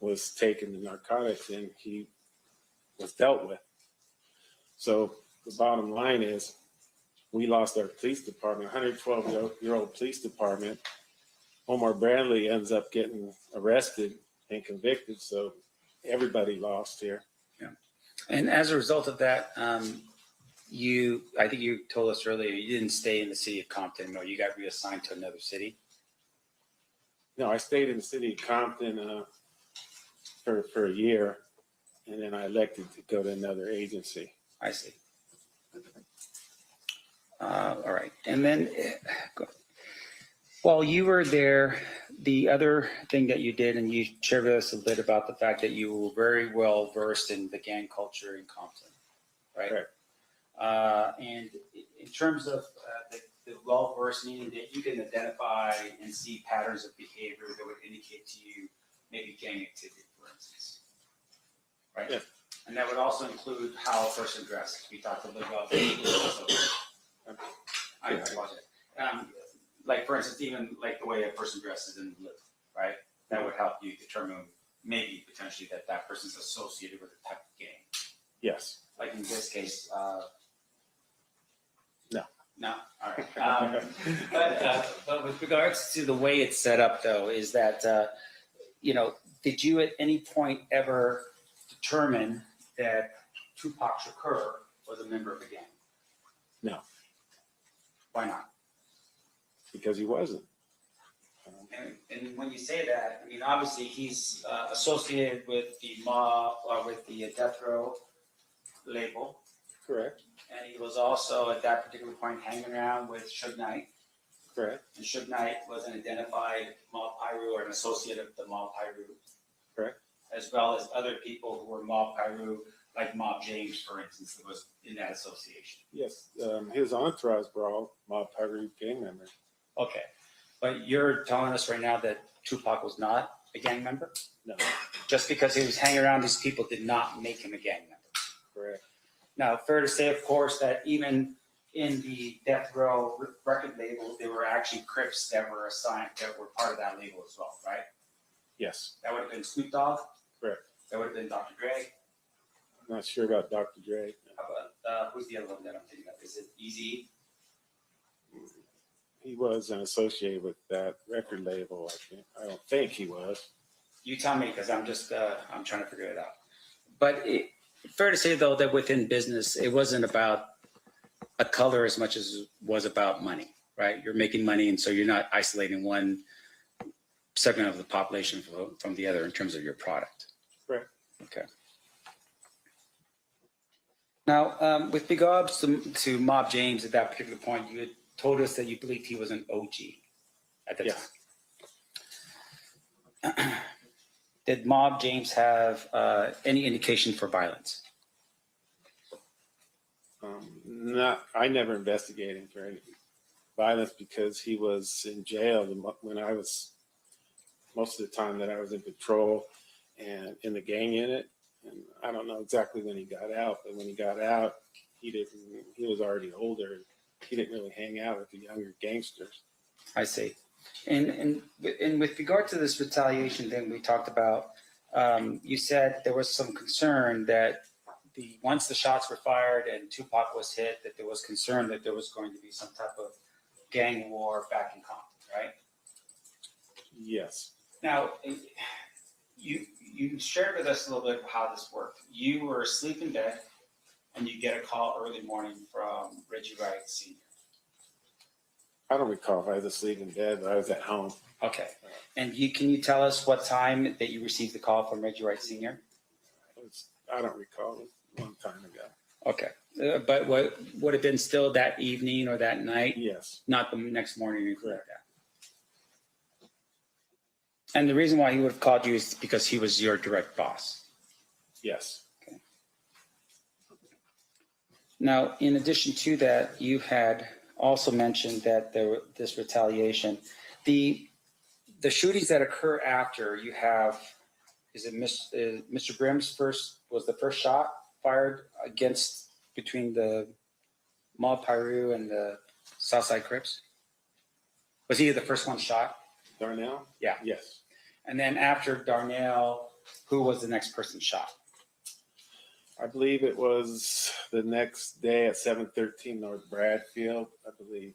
was taken to narcotics and he was dealt with. So the bottom line is we lost our police department, 112-year-old police department. Omar Bradley ends up getting arrested and convicted. So everybody lost here. And as a result of that, I think you told us earlier, you didn't stay in the city of Compton, or you got reassigned to another city. No, I stayed in the city of Compton for a year, and then I elected to go to another agency. I see. All right. And then while you were there, the other thing that you did, and you shared with us a bit about the fact that you were very well versed in the gang culture in Compton, right? Correct. And in terms of the well versed, meaning that you can identify and see patterns of behavior that would indicate to you maybe gang activity, for instance, right? Yeah. And that would also include how a person dresses. We talked a little about that. I apologize. Like for instance, even like the way a person dresses and lives, right? That would help you determine maybe potentially that person's associated with a type of gang. Yes. Like in this case, No. No, all right. But with regards to the way it's set up, though, is that did you at any point ever determine that Tupac Shakur was a member of a gang? No. Why not? Because he wasn't. And when you say that, I mean, obviously he's associated with the mob or with the death row label. Correct. And he was also at that particular point hanging around with Suge Knight. Correct. And Suge Knight was an identified Mob Piru or an associate of the Mob Piru. Correct. As well as other people who were Mob Piru, like Mob James, for instance, that was in that association. Yes. His entourage were all Mob Piru gang members. Okay. But you're telling us right now that Tupac was not a gang member? No. Just because he was hanging around these people did not make him a gang member. Correct. Now, fair to say, of course, that even in the death row record label, there were actually Crips that were assigned, that were part of that label as well, right? Yes. That would have been Snoop Dogg. Correct. That would have been Dr. Dre. I'm not sure about Dr. Dre. How about, who's the other one that I'm thinking of? Is it Easy? He wasn't associated with that record label. I don't think he was. You tell me, because I'm just, I'm trying to figure it out. But fair to say, though, that within business, it wasn't about a color as much as it was about money, right? You're making money, and so you're not isolating one segment of the population from the other in terms of your product. Correct. Okay. Now, with regards to Mob James at that particular point, you had told us that you believed he was an OG at the time. Did Mob James have any indication for violence? I never investigated him for any violence because he was in jail when I was, most of the time that I was in patrol and in the gang unit. And I don't know exactly when he got out, but when he got out, he was already older. He didn't really hang out with the younger gangsters. I see. And with regard to this retaliation thing we talked about, you said there was some concern that once the shots were fired and Tupac was hit, that there was concern that there was going to be some type of gang war back in Compton, right? Yes. Now, you shared with us a little bit how this worked. You were asleep in bed, and you get a call early morning from Reggie Wright Sr. I don't recall if I was asleep in bed, but I was at home. Okay. And can you tell us what time that you received the call from Reggie Wright Sr.? I don't recall. It was a long time ago. Okay. But what would have been still that evening or that night? Yes. Not the next morning or anything like that. And the reason why he would have called you is because he was your direct boss. Yes. Okay. Now, in addition to that, you had also mentioned that this retaliation, the shootings that occur after, you have, is it Mr. Grimm's was the first shot fired between the Mob Piru and the Southside Crips? Was he the first one shot? Darnell? Yeah. Yes. And then after Darnell, who was the next person shot? I believe it was the next day at 713 North Bradfield. I believe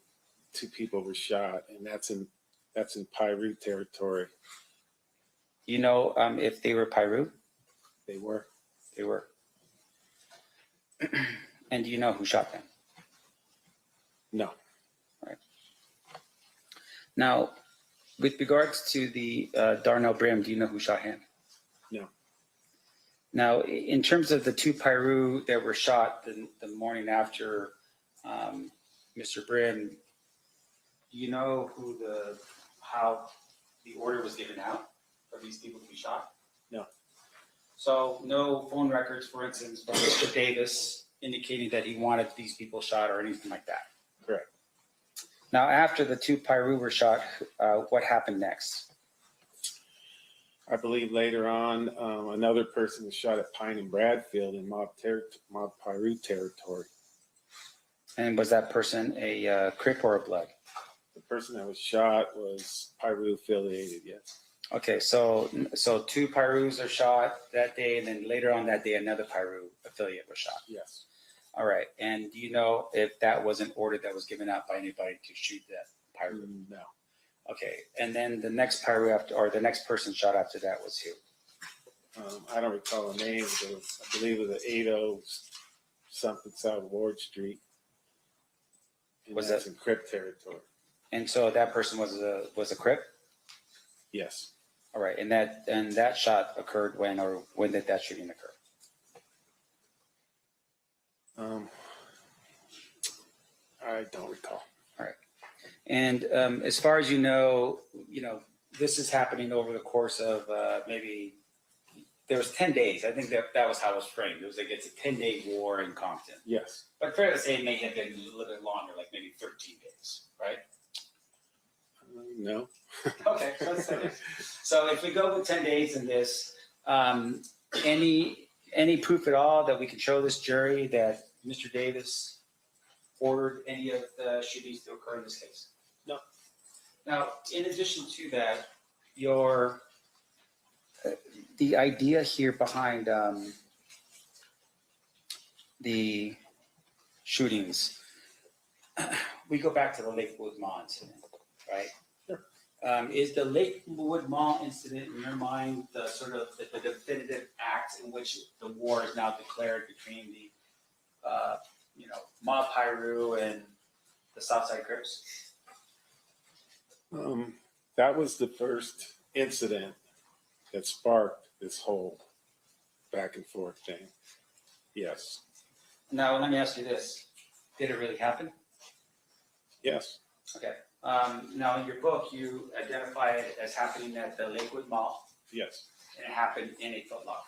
2 people were shot, and that's in Piru territory. You know if they were Piru? They were. They were. And do you know who shot them? No. Now, with regards to the Darnell Brim, do you know who shot him? No. Now, in terms of the 2 Piru that were shot the morning after Mr. Brim, do you know how the order was given out for these people to be shot? No. So no phone records, for instance, from Mr. Davis indicating that he wanted these people shot or anything like that? Correct. Now, after the 2 Piru were shot, what happened next? I believe later on, another person was shot at Pine and Bradfield in Mob Piru territory. And was that person a Crip or a Blood? The person that was shot was Piru affiliated, yes. Okay, so 2 Pirus are shot that day, and then later on that day, another Piru affiliate was shot. Yes. All right, and do you know if that was an order that was given out by anybody to shoot that Piru? No. Okay, and then the next Piru the next person shot after that was who? I don't recall the name, but I believe it was the 80 something South Ward Street. And Was that's that- in Crip territory? And so that person was a Crip? Yes. All right, and that shot occurred when did that shooting occur? I don't recall. And as far as you know, this is happening over the course of maybe there was 10 days. I think that was how it was framed. It was like it's a 10-day war in Compton. Yes. But fair to say it may have been a little bit longer, like maybe 13 days, right? No. Okay, so let's say this. So if we go with 10 days in this, any proof at all that we can show this jury that Mr. Davis ordered any of the shootings to occur in this case? No. Now, in addition to that, the idea here behind the shootings, we go back to the Lakewood Mall incident, right? Sure. Is the Lakewood Mall incident, in your mind, the sort of the definitive act in which the war is now declared between the Mob Piru and the Southside Crips? That was the first incident that sparked this whole back and forth thing. Yes. Now, let me ask you this. Did it really happen? Yes. Okay. Now, in your book, you identify it as happening at the Lakewood Mall, Yes. and it happened in a Foot Locker.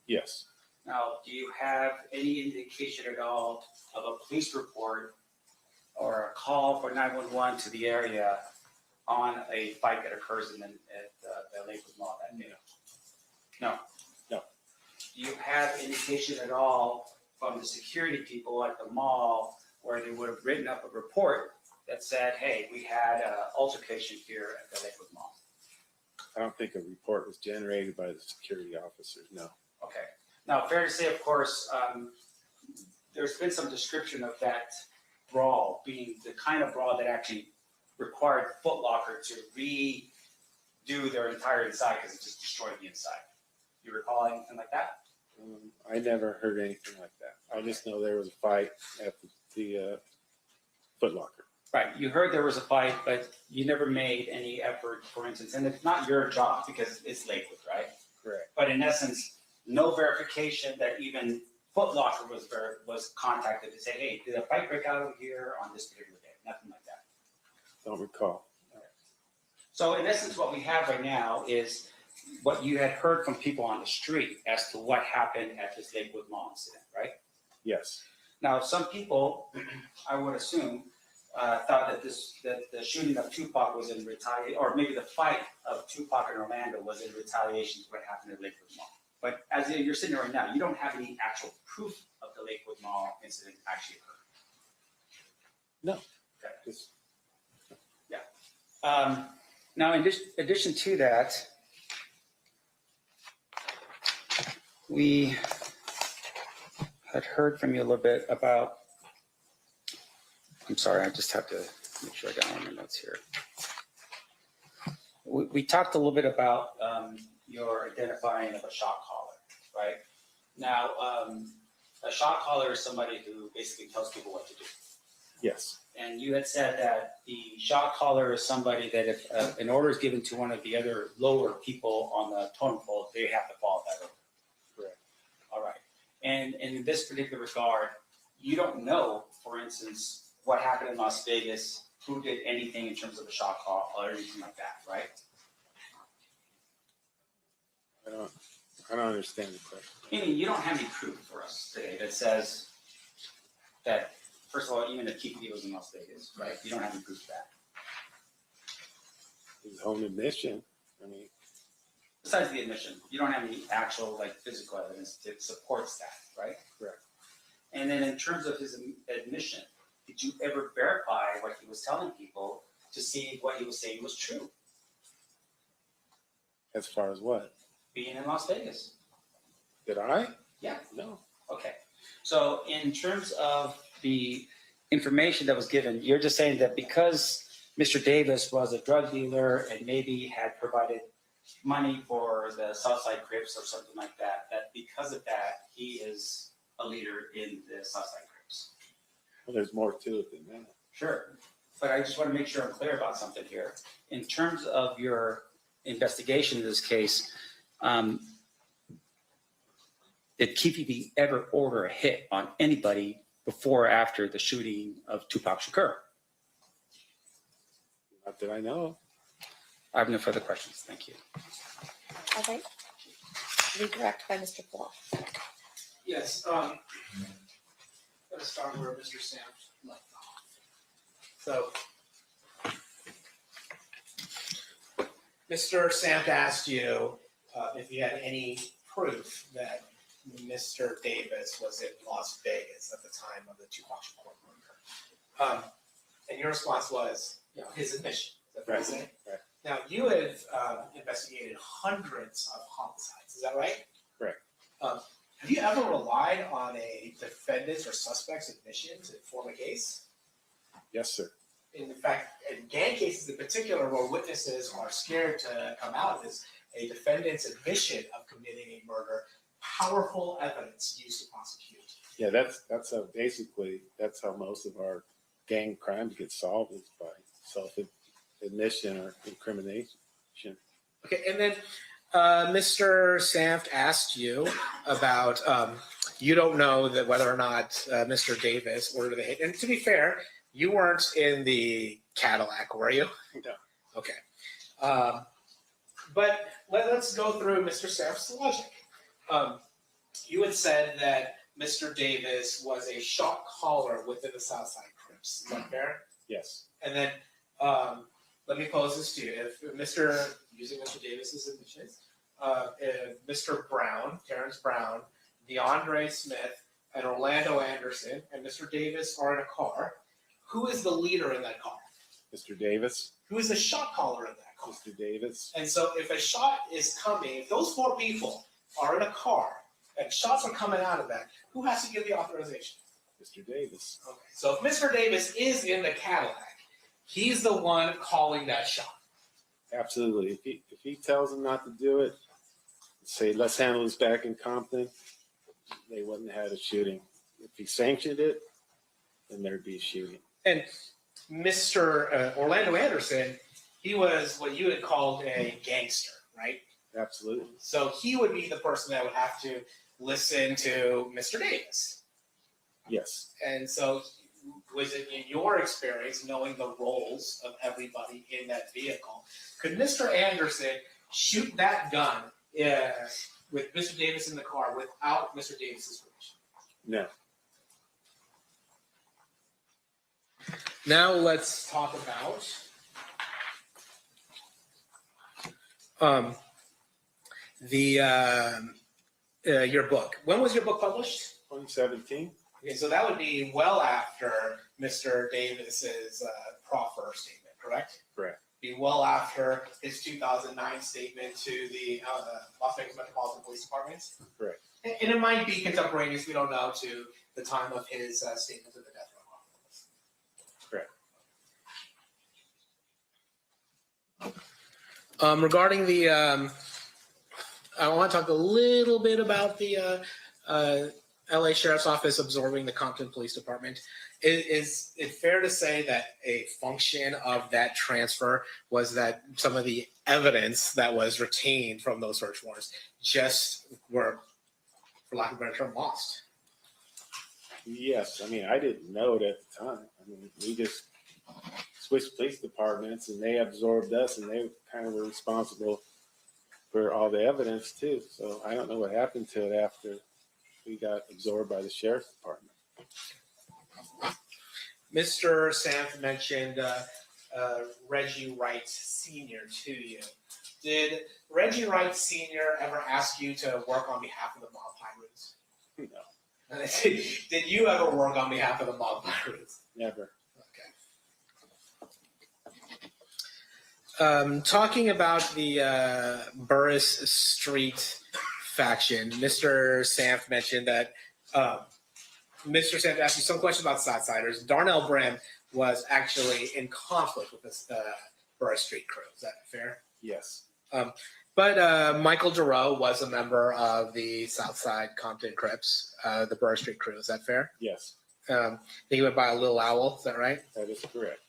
Yes. Now, do you have any indication at all of a police report or a call for 911 to the area on a fight that occurs at the Lakewood Mall that day? No. No. Do you have indication at all from the security people at the mall where they would have written up a report that said, hey, we had an altercation here at the Lakewood Mall? I don't think a report was generated by the security officers. No. Okay. Now, fair to say, of course, there's been some description of that brawl being the kind of brawl that actually required Foot Locker to redo their entire inside because it just destroyed the inside. You recall anything like that? I never heard anything like that. I just know there was a fight at the Foot Locker. Right. You heard there was a fight, but you never made any effort, for instance, and it's not your job because it's Lakewood, right? Correct. But in essence, no verification that even Foot Locker was contacted to say, hey, did a fight break out over here on this particular day? Nothing like that. Don't recall. So in essence, what we have right now is what you had heard from people on the street as to what happened at this Lakewood Mall incident, right? Yes. Now, some people, I would assume, thought that the shooting of Tupac was in retaliation, or maybe the fight of Tupac and Orlando was in retaliation to what happened at Lakewood Mall. But as you're sitting there right now, you don't have any actual proof of the Lakewood Mall incident actually occurred. No. Okay. Just, Now, in addition to that, we had heard from you a little bit about, I'm sorry, I just have to make sure I got all my notes here. We talked a little bit about your identifying of a shot caller, right? Now, a shot caller is somebody who basically tells people what to do. Yes. And you had said that the shot caller is somebody that if an order is given to one of the other lower people on the totem pole, they have to follow that order. Correct. All right. And in this particular regard, you don't know, for instance, what happened in Las Vegas, who did anything in terms of a shot call or anything like that, right? I don't understand the question. Meaning you don't have any proof for us today that says that, first of all, even if Keefe was in Las Vegas, right? You don't have any proof of that. His own admission. I mean, Besides the admission, you don't have any actual like physical evidence that supports that, right? Correct. And then in terms of his admission, did you ever verify what he was telling people to see what he was saying was true? as far as what? Being in Las Vegas. Did I? Yeah. No. Okay. So in terms of the information that was given, you're just saying that because Mr. Davis was a drug dealer and maybe had provided money for the Southside Crips or something like that, that because of that, he is a leader in the Southside Crips. Well, there's more to it than that. Sure. But I just want to make sure I'm clear about something here. In terms of your investigation in this case, did Keefe ever order a hit on anybody before or after the shooting of Tupac Shakur? Not that I know. I have no further questions. Thank you. All right. Redirect by Mr. Paul. Yes, let's start where Mr. Sam left off. So, Mr. Samt asked you if you had any proof that Mr. Davis was in Las Vegas at the time of the Tupac Shakur murder. And your response was, his admission. Is that what you're saying? Right. Now, you have investigated hundreds of homicides, is that right? Correct. Have you ever relied on a defendant's or suspect's admission to form a case? Yes, sir. In fact, in gang cases in particular, where witnesses are scared to come out, is a defendant's admission of committing a murder powerful evidence used to prosecute. Yeah, that's how basically that's how most of our gang crimes get solved, is by self-admission or incrimination. Okay, and then Mr. Samt asked you about you don't know that whether or not Mr. Davis ordered the hit. And to be fair, you weren't in the Cadillac, were you? No. Okay. But let's go through Mr. Samt's logic. You had said that Mr. Davis was a shot caller within the Southside Crips. Is that fair? Yes. And then let me pose this to you. If using Mr. Davis's admissions, if Mr. Brown, Terrence Brown, DeAndre Smith, and Orlando Anderson, and Mr. Davis are in a car, who is the leader in that car? Mr. Davis. Who is the shot caller in that car? Mr. Davis. And so if a shot is coming, if those four people are in a car and shots are coming out of that, who has to give the authorization? Mr. Davis. Okay. So if Mr. Davis is in the Cadillac, he's the one calling that shot. Absolutely. If he tells them not to do it, say, let's handle this back in Compton, they wouldn't have had a shooting. If he sanctioned it, then there'd be a shooting. And Mr. Orlando Anderson, he was what you had called a gangster, right? Absolutely. So he would be the person that would have to listen to Mr. Davis. Yes. And so was it in your experience, knowing the roles of everybody in that vehicle, could Mr. Anderson shoot that gun with Mr. Davis in the car without Mr. Davis's permission? No. Now let's talk about your book. When was your book published? 2017. Okay, so that would be well after Mr. Davis's proffer statement, correct? Correct. be well after his 2009 statement to the Las Vegas Metropolitan Police Department. Correct. And it might be contemporaneous, we don't know, to the time of his statement to the death row. Correct. Regarding the, I want to talk a little bit about the LA Sheriff's Office absorbing the Compton Police Department. Is it fair to say that a function of that transfer was that some of the evidence that was retained from those search warrants just were, for lack of a better term, lost? Yes, I mean, I didn't know it at the time. I mean, we just switched police departments and they absorbed us and they kind of were responsible for all the evidence too. So I don't know what happened to it after we got absorbed by the sheriff's department. Mr. Sanf mentioned Reggie Wright Sr. to you. Did Reggie Wright Sr. ever ask you to work on behalf of the mob pirates? No, Did you ever work on behalf of the mob pirates? never. Okay. Talking about the Burris Street faction, Mr. Sanf mentioned that Mr. Sanf asked you some questions about Southsiders. Darnell Brim was actually in conflict with this Burris Street crew. Is that fair? Yes. But Michael Giroux was a member of the Southside Compton Crips, the Burris Street crew. Is that fair? Yes, I think he went by a Little Owl. Is that right? that is correct.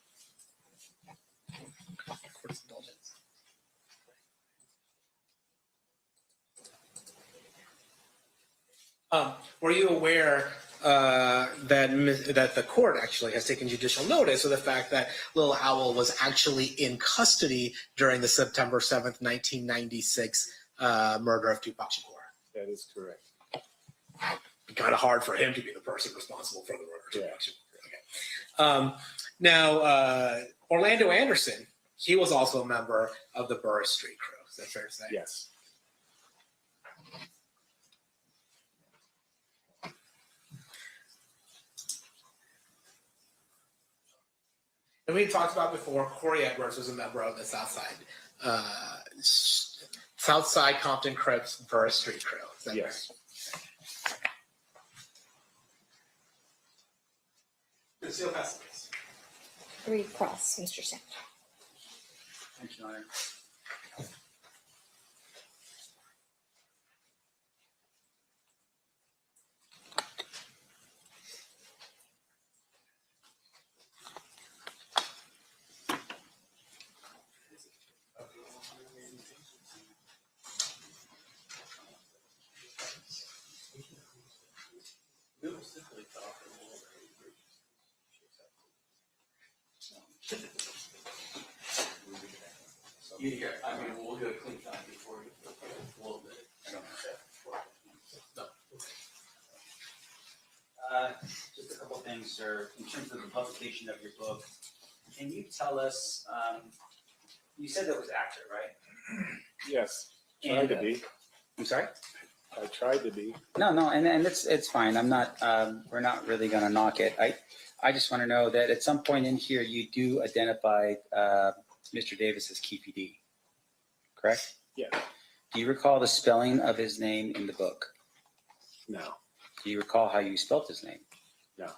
Were you aware that the court actually has taken judicial notice of the fact that Little Owl was actually in custody during the September 7th, 1996 murder of Tupac Shakur? That is correct. It'd be kind of hard for him to be the person responsible for the murder of Tupac Yeah. Shakur. Okay. Now, Orlando Anderson, he was also a member of the Burris Street crew. Is that fair to say? Yes. And we talked about before, Corey Edwards was a member of the Southside Compton Crips Burris Street crew. Is that Yes. right? Conceal pacifist. Read cross, Mr. Sanf. Thank you, Your Honor. I mean, we'll do a clean copy for you a little bit. I don't have that. Just a couple things, sir. In terms of the publication of your book, can you tell us, you said that was accurate, right? Yes. Tried to be. I'm sorry? I tried to be. No, and it's fine. I'm not, we're not really gonna knock it. I just wanna know that at some point in here, you do identify Mr. Davis as Keefe, E.D.I, correct? Yes. Do you recall the spelling of his name in the book? No. Do you recall how you spelt his name? No.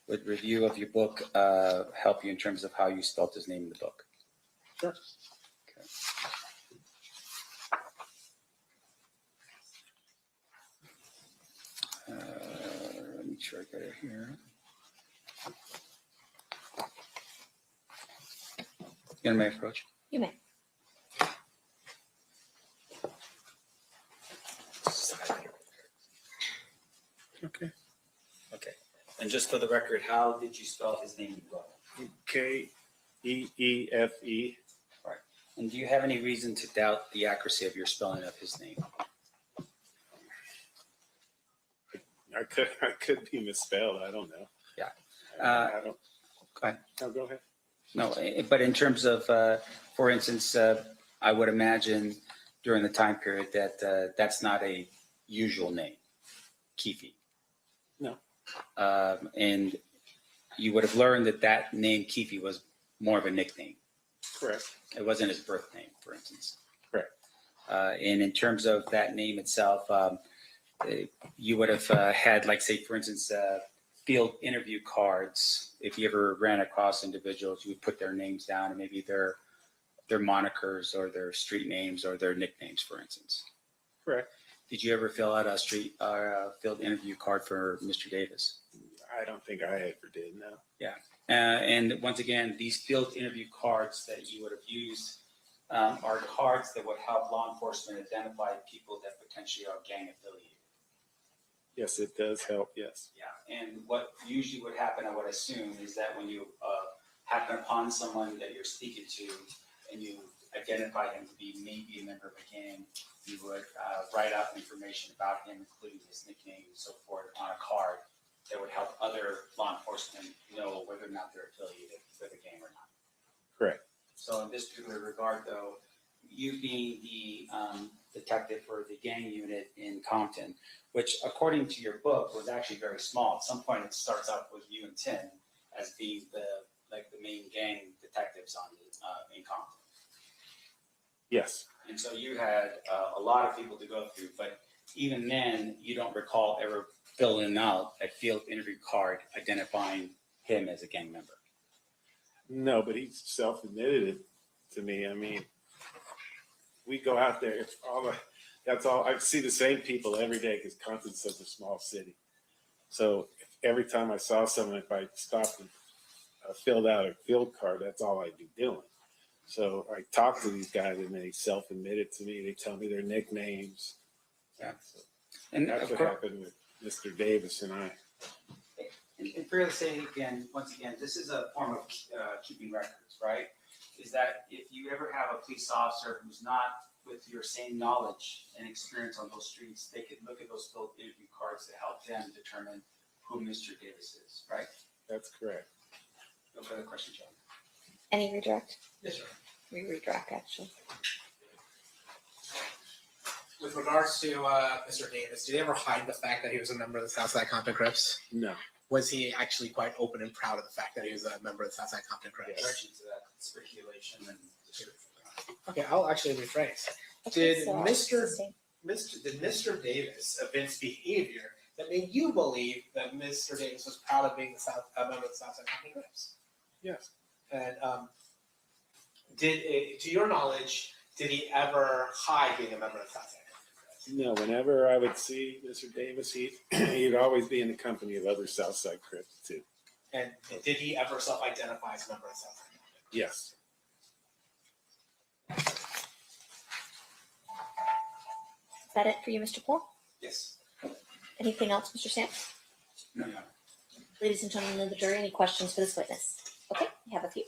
Would review of your book help you in terms of how you spelt his name in the book? Sure. Okay. Let me make sure I got it here. You want me to approach? You may. Okay. Okay. And just for the record, how did you spell his name in the book? Keefe. And do you have any reason to doubt the accuracy of your spelling of his name? I could be misspelled. I don't know. Yeah. I don't. Go ahead. No, go ahead. No, but in terms of, for instance, I would imagine during the time period that that's not a usual name, Keefe. No. And you would have learned that name Keefe was more of a nickname. Correct. It wasn't his birth name, for instance. Correct. And in terms of that name itself, you would have had, like, say, for instance, field interview cards. If you ever ran across individuals, you would put their names down and maybe their monikers or their street names or their nicknames, for instance. Correct. Did you ever fill out a field interview card for Mr. Davis? I don't think I ever did, no. And once again, these field interview cards that you would have used are cards that would help law enforcement identify people that potentially are gang affiliated. Yes, it does help, yes. Yeah, and what usually would happen, I would assume, is that when you happen upon someone that you're speaking to and you identify him to be maybe a member of a gang, you would write out information about him, including his nickname and so forth, on a card that would help other law enforcement know whether or not they're affiliated with a gang or not. Correct. So in this particular regard, though, you being the detective for the gang unit in Compton, which according to your book was actually very small. At some point, it starts out with you and Tim as being the main gang detectives in Compton. Yes. And so you had a lot of people to go through, but even then, you don't recall ever filling out a field interview card identifying him as a gang member. No, but he self-admitted it to me. I mean, we go out there, that's all, I see the same people every day because Compton's such a small city. So every time I saw someone, if I stopped and filled out a field card, that's all I'd be doing. So I talked to these guys and they self-admitted to me. They tell me their nicknames. Yeah. So And that's of what course, happened with Mr. Davis and I. and fair to say again, once again, this is a form of keeping records, right? Is that if you ever have a police officer who's not with your same knowledge and experience on those streets, they could look at those field interview cards to help them determine who Mr. Davis is, right? That's correct. No further questions, John. Any redirect? Yes, sir. We redirect, actually. With regards to Mr. Davis, did he ever hide the fact that he was a member of the Southside Compton Crips? No. Was he actually quite open and proud of the fact that he was a member of the Southside Compton Crips? Yes. Objections to that speculation and description. Okay, I'll actually rephrase. Okay, Did so I'll Mr. sustain. Did Mr. Davis evince behavior that made you believe that Mr. Davis was proud of being a member of the Southside Compton Crips? Yes. And to your knowledge, did he ever hide being a member of the Southside Compton Crips? No, whenever I would see Mr. Davis, he'd always be in the company of other Southside Crips too. And did he ever self-identify as a member of the Southside Compton? Yes. Is that it for you, Mr. Paul? Yes. Anything else, Mr. Stamps? No. Ladies and gentlemen of the jury, any questions for this witness? Okay, we have a few.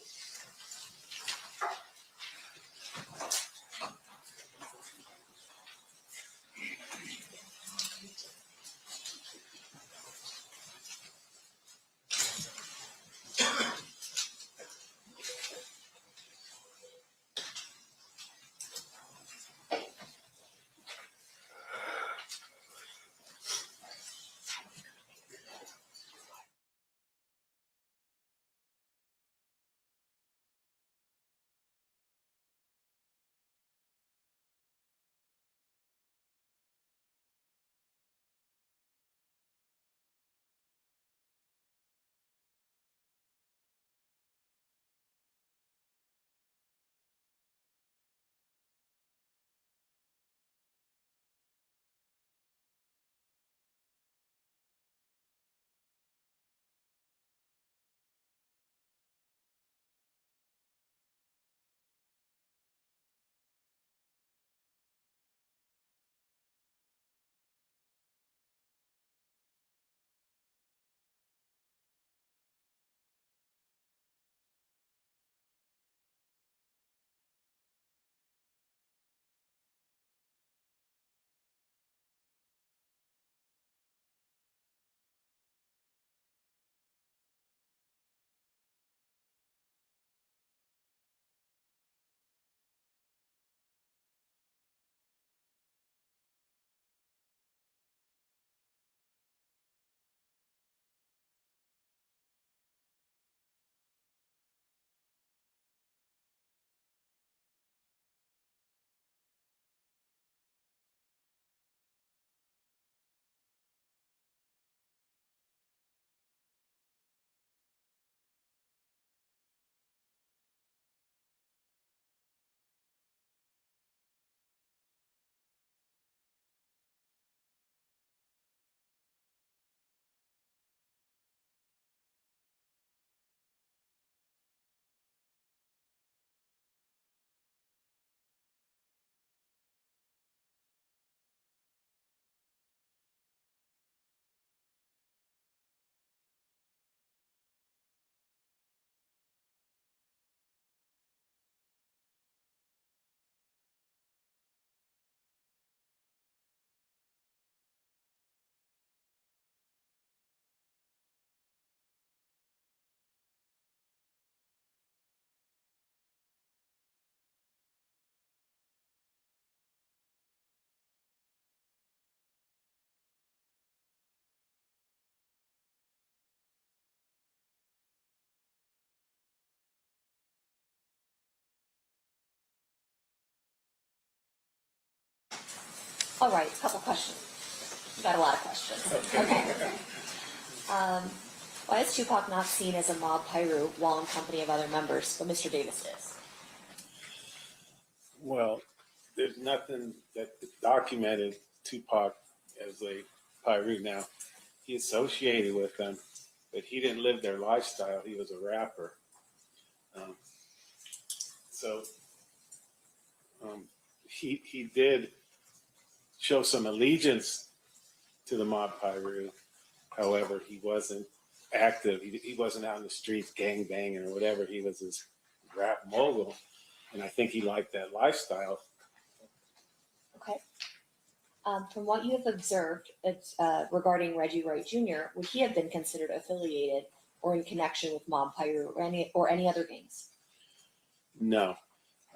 All right, a couple questions. We got a lot of questions. Okay. Why is Tupac not seen as a mob pyro while in company of other members, but Mr. Davis is? Well, there's nothing that documented Tupac as a Pyru. Now, he associated with them, but he didn't live their lifestyle. He was a rapper. So he did show some allegiance to the mob Pyru. However, he wasn't active. He wasn't out in the streets gang banging or whatever. He was this rap mogul. And I think he liked that lifestyle. Okay. From what you have observed regarding Reggie Wright Jr., would he have been considered affiliated or in connection with Mob Pyru or any other gangs? No.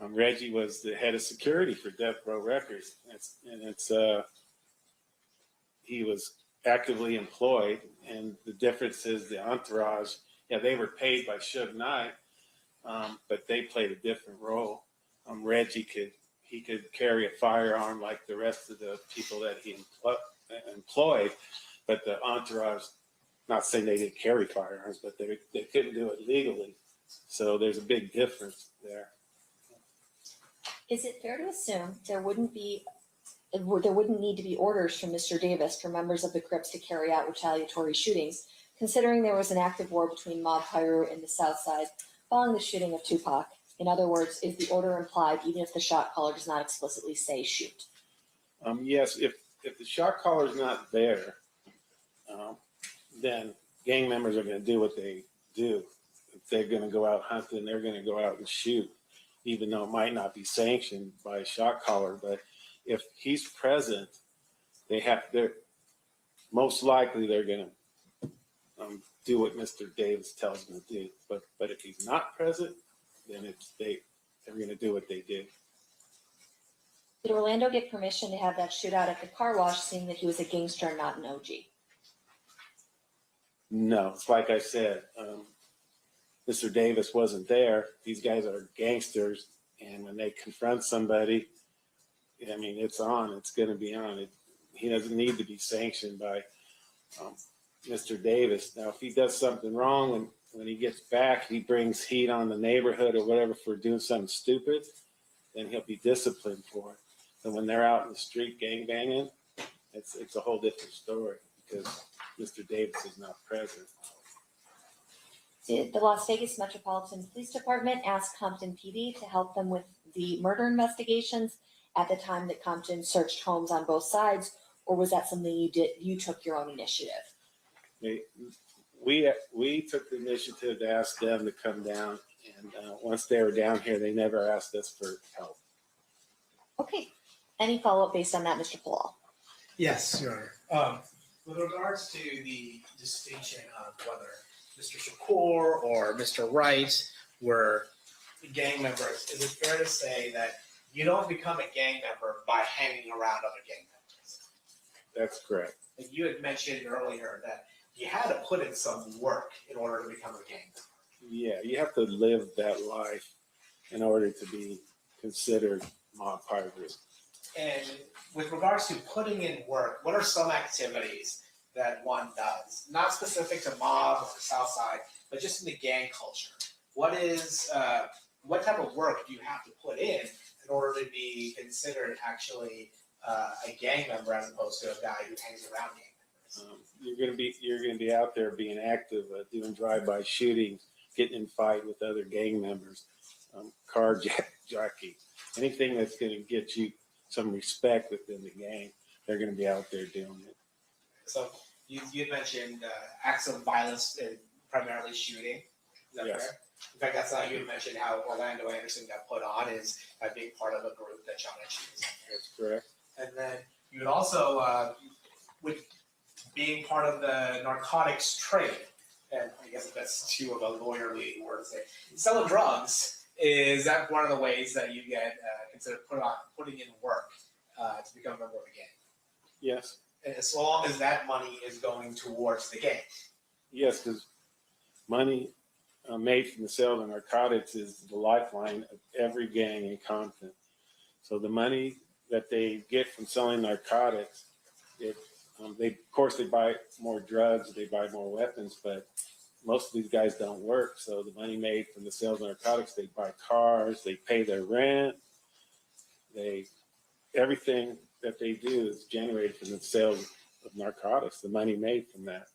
Reggie was the head of security for Death Row Records. He was actively employed, and the difference is the entourage, they were paid by Suge Knight, but they played a different role. Reggie could carry a firearm like the rest of the people that he employed, but the entourage, not saying they didn't carry firearms, but they couldn't do it legally. So there's a big difference there. Is it fair to assume there wouldn't need to be orders from Mr. Davis for members of the Crips to carry out retaliatory shootings, considering there was an active war between Mob Pyru and the South Side following the shooting of Tupac? In other words, is the order implied even if the shot caller does not explicitly say shoot? Yes, if the shot caller is not there, then gang members are going to do what they do. If they're going to go out hunting, they're going to go out and shoot, even though it might not be sanctioned by a shot caller. But if he's present, they're most likely they're going to do what Mr. Davis tells them to do. But if he's not present, then they're going to do what they did. Did Orlando get permission to have that shootout at the car wash, seeing that he was a gangster and not an OG? No, it's like I said, Mr. Davis wasn't there. These guys are gangsters, and when they confront somebody, I mean, it's on. It's going to be on. He doesn't need to be sanctioned by Mr. Davis. Now, if he does something wrong, when he gets back, he brings heat on the neighborhood or whatever for doing something stupid, then he'll be disciplined for it. And when they're out in the street gangbanging, it's a whole different story because Mr. Davis is not present. Did the Las Vegas Metropolitan Police Department ask Compton PD to help them with the murder investigations at the time that Compton searched homes on both sides, or was that something you took your own initiative? We took the initiative to ask them to come down, and once they were down here, they never asked us for help. Okay. Any follow-up based on that, Mr. Palal? Yes, Your Honor. With regards to the distinction of whether Mr. Shakur or Mr. Wright were gang members, is it fair to say that you don't become a gang member by hanging around other gang members? That's correct. And you had mentioned earlier that you had to put in some work in order to become a gang member. Yeah, you have to live that life in order to be considered mob pirates. And with regards to putting in work, what are some activities that one does? Not specific to mob or South Side, but just in the gang culture. What type of work do you have to put in order to be considered actually a gang member as opposed to a guy who hangs around gang members? You're gonna be out there being active, doing drive-by shootings, getting in fight with other gang members, carjacking, anything that's gonna get you some respect within the gang. They're gonna be out there doing it. So you mentioned acts of violence, primarily shooting. Is that Yes. fair? In fact, that's how you mentioned how Orlando Anderson got put on is by being part of a group that shot at shooters. That's correct. And then you would also, with being part of the narcotics trade, and I guess that's too of a lawyerly word to say, selling drugs, is that one of the ways that you get considered putting in work to become a member of a gang? Yes. And as long as that money is going towards the gang. Yes, because money made from the sale of narcotics is the lifeline of every gang in Compton. So the money that they get from selling narcotics, of course they buy more drugs, they buy more weapons, but most of these guys don't work. So the money made from the sales of narcotics, they buy cars, they pay their rent, everything that they do is generated from the sales of narcotics, the money made from that.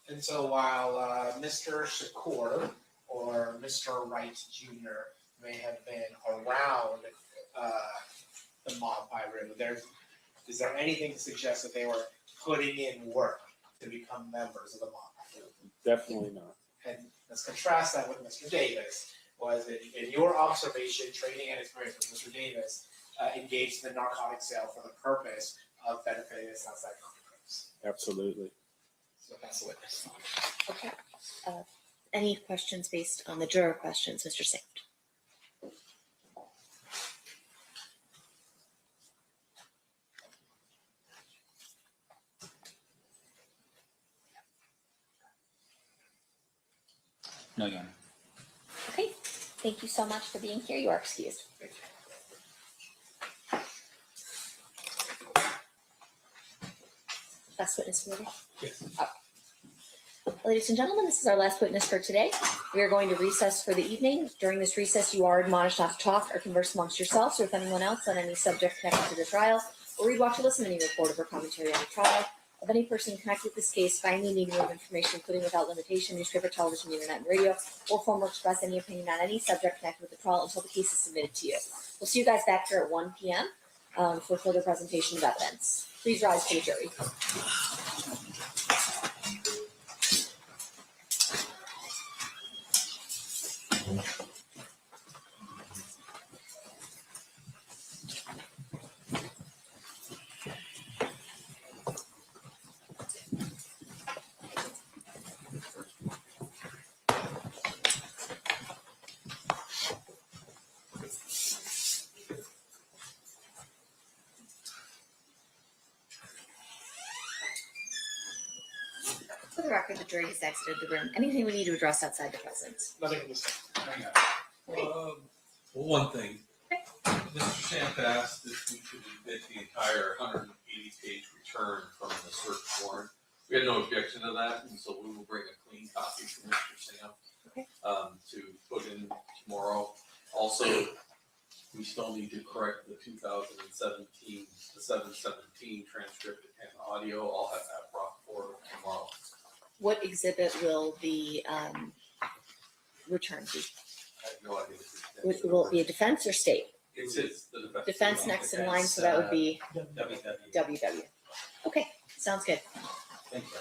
And so while Mr. Shakur or Mr. Wright Jr. may have been around the mob pirate, is there anything to suggest that they were putting in work to become members of the mob? Definitely not. And let's contrast that with Mr. Davis. Was it, in your observation, training, and experience with Mr. Davis, engaged in the narcotic sale for the purpose of benefiting the Southside Conference? Absolutely. So that's the witness. Okay. Any questions based on the juror questions, Mr. Singh? No, Your Honor. Okay, thank you so much for being here. You are excused. Last witness ready? Yes. Ladies and gentlemen, this is our last witness for today. We are going to recess for the evening. During this recess, you are admonished not to talk or converse amongst yourselves or with anyone else on any subject connected to the trial, or read, watch, or listen to any report or commentary on the trial of any person connected with this case by any medium of information, including without limitation, newspaper, television, internet, and radio, or form or express any opinion on any subject connected with the trial until the case is submitted to you. We'll see you guys back here at 1 p.m. For further presentation of evidence. Please rise to the jury. For the record, the jury has exited the room. Anything we need to address outside the presence? Nothing in this. Well, one thing. Mr. Shamp asked if we could admit the entire 180-page return from the search warrant. We had no objection to that, and so we will bring a clean copy from Mr. Shamp Okay. to put in tomorrow. Also, we still need to correct the 2017, the 717 transcript and audio. I'll have that brought forward tomorrow. What exhibit will the return be? I have no idea. Will it be a defense or state? It's the defense. Defense next in line, so that would be WW. WW. Okay, sounds good. Thank you.